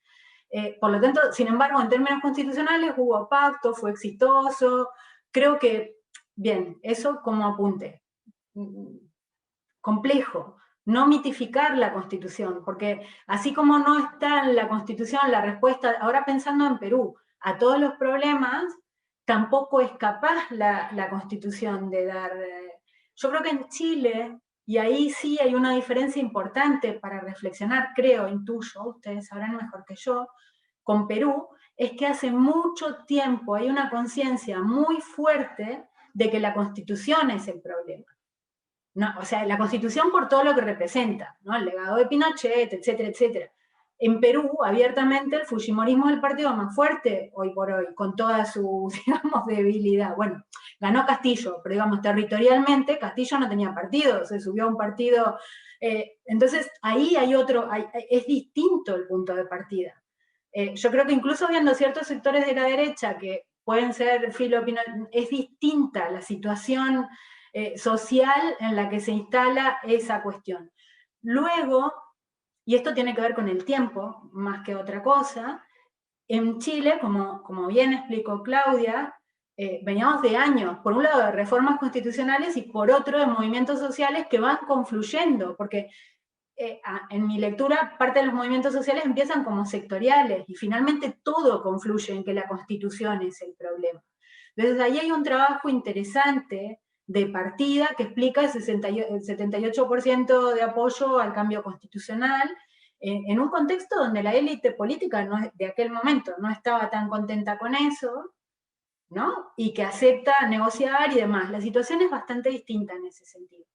Por lo tanto, sin embargo, en términos constitucionales hubo pacto, fue exitoso. Creo que, bien, eso como apunte. Complejo. No mitificar la Constitución, porque así como no está en la Constitución la respuesta, ahora pensando en Perú, a todos los problemas, tampoco es capaz la Constitución de dar. Yo creo que en Chile, y ahí sí hay una diferencia importante para reflexionar, creo, intuyo, ustedes sabrán mejor que yo, con Perú, es que hace mucho tiempo hay una conciencia muy fuerte de que la Constitución es el problema. No, o sea, la Constitución por todo lo que representa, ¿no? El legado de Pinochet, etcétera, etcétera. En Perú, abiertamente, el fujimorismo es el partido más fuerte hoy por hoy, con toda su, digamos, debilidad. Bueno, ganó Castillo, pero digamos, territorialmente, Castillo no tenía partido, se subió a un partido. Entonces, ahí hay es distinto el punto de partida. Yo creo que incluso viendo ciertos sectores de la derecha que pueden ser es distinta la situación social en la que se instala esa cuestión. Luego, y esto tiene que ver con el tiempo, más que otra cosa, en Chile, como bien explicó Claudia, veníamos de años, por un lado de reformas constitucionales y por otro de movimientos sociales que van confluyendo, porque en mi lectura parte de los movimientos sociales empiezan como sectoriales y finalmente todo confluye en que la Constitución es el problema. Entonces ahí hay un trabajo interesante de partida que explica el 78% de apoyo al cambio constitucional, en un contexto donde la élite política de aquel momento no estaba tan contenta con eso, ¿no? Y que acepta negociar y demás. La situación es bastante distinta en ese sentido.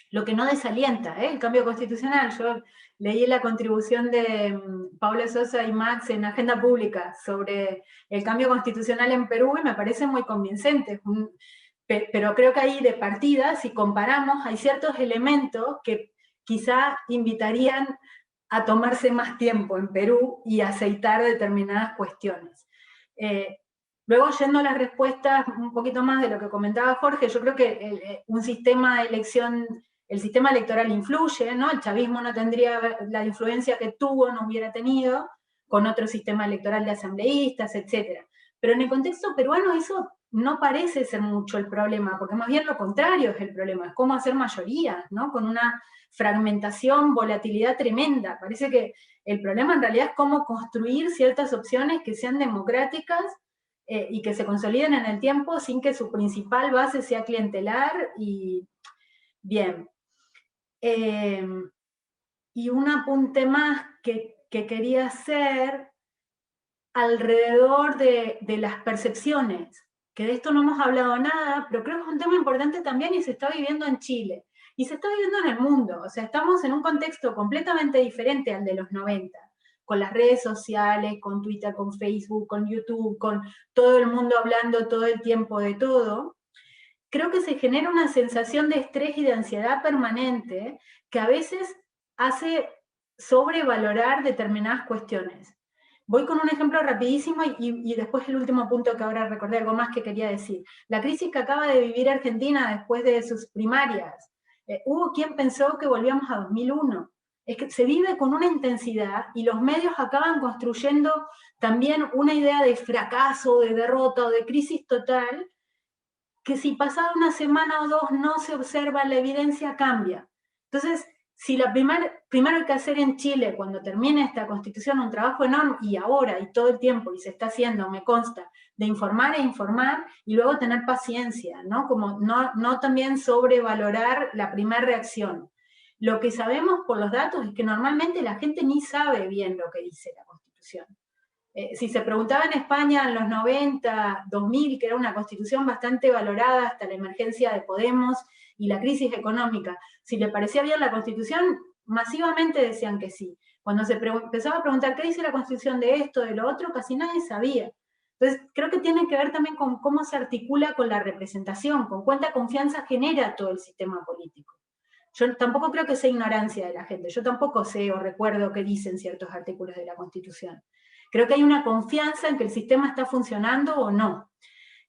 Lo que no desalienta, el cambio constitucional. Yo leí la contribución de Paula Sosa y Max en Agenda Pública sobre el cambio constitucional en Perú y me parece muy convincente. Pero creo que ahí de partida, si comparamos, hay ciertos elementos que quizá invitarían a tomarse más tiempo en Perú y aceitar determinadas cuestiones. Luego, yendo a las respuestas, un poquito más de lo que comentaba Jorge, yo creo que un sistema de elección, el sistema electoral influye, ¿no? El chavismo no tendría la influencia que tuvo, no hubiera tenido, con otro sistema electoral de asambleístas, etc. Pero en el contexto peruano eso no parece ser mucho el problema, porque más bien lo contrario es el problema, es cómo hacer mayorías, ¿no? Con una fragmentación, volatilidad tremenda. Parece que el problema en realidad es cómo construir ciertas opciones que sean democráticas y que se consoliden en el tiempo sin que su principal base sea clientelar. Y bien. Y un apunte más que quería hacer alrededor de las percepciones, que de esto no hemos hablado nada, pero creo que es un tema importante también y se está viviendo en Chile, y se está viviendo en el mundo. O sea, estamos en un contexto completamente diferente al de los 90, con las redes sociales, con Twitter, con Facebook, con YouTube, con todo el mundo hablando todo el tiempo de todo. Creo que se genera una sensación de estrés y de ansiedad permanente que a veces hace sobrevalorar determinadas cuestiones. Voy con un ejemplo rapidísimo y después el último punto que ahora recordé, algo más que quería decir. La crisis que acaba de vivir Argentina después de sus primarias. Hubo quien pensó que volvíamos a 2001. Es que se vive con una intensidad y los medios acaban construyendo también una idea de fracaso, de derrota o de crisis total, que si pasada una semana o dos no se observa la evidencia, cambia. Entonces, si primero hay que hacer en Chile, cuando termine esta constitución, un trabajo enorme, y ahora, y todo el tiempo, y se está haciendo, me consta, de informar e informar, y luego tener paciencia, ¿no? Como no también sobrevalorar la primera reacción. Lo que sabemos por los datos es que normalmente la gente ni sabe bien lo que dice la Constitución. Si se preguntaba en España en los 90, 2000, que era una constitución bastante valorada hasta la emergencia de Podemos y la crisis económica, si le parecía bien la constitución, masivamente decían que sí. Cuando se empezaba a preguntar qué dice la constitución de esto, de lo otro, casi nadie sabía. Entonces, creo que tiene que ver también con cómo se articula con la representación, con cuánta confianza genera todo el sistema político. Yo tampoco creo que sea ignorancia de la gente, yo tampoco sé o recuerdo qué dicen ciertos artículos de la Constitución. Creo que hay una confianza en que el sistema está funcionando o no.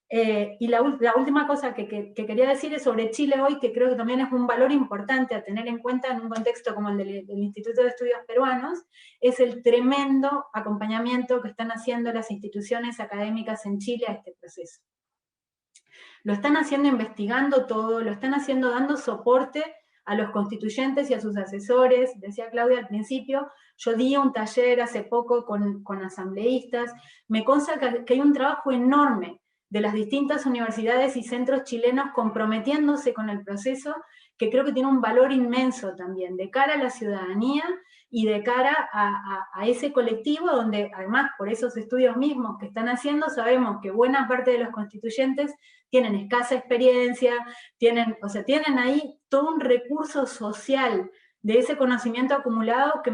Y la última cosa que quería decir es sobre Chile hoy, que creo que también es un valor importante a tener en cuenta en un contexto como el del Instituto de Estudios Peruanos, es el tremendo acompañamiento que están haciendo las instituciones académicas en Chile a este proceso. Lo están haciendo investigando todo, lo están haciendo dando soporte a los constituyentes y a sus asesores. Decía Claudia al principio, yo di un taller hace poco con asambleístas, me consta que hay un trabajo enorme de las distintas universidades y centros chilenos comprometiéndose con el proceso, que creo que tiene un valor inmenso también, de cara a la ciudadanía y de cara a ese colectivo, donde además por esos estudios mismos que están haciendo, sabemos que buena parte de los constituyentes tienen escasa experiencia, tienen ahí todo un recurso social de ese conocimiento acumulado que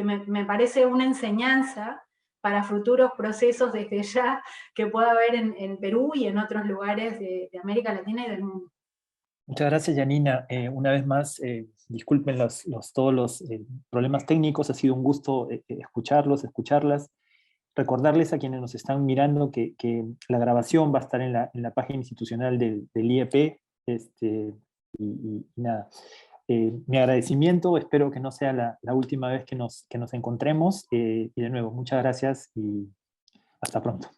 me parece una enseñanza para futuros procesos desde ya que pueda haber en Perú y en otros lugares de América Latina y del mundo. Muchas gracias, Yanina. Una vez más, disculpen todos los problemas técnicos, ha sido un gusto escucharlas. Recordarles a quienes nos están mirando que la grabación va a estar en la página institucional del IEP. Y nada, mi agradecimiento, espero que no sea la última vez que nos encontremos. Y de nuevo, muchas gracias y hasta pronto.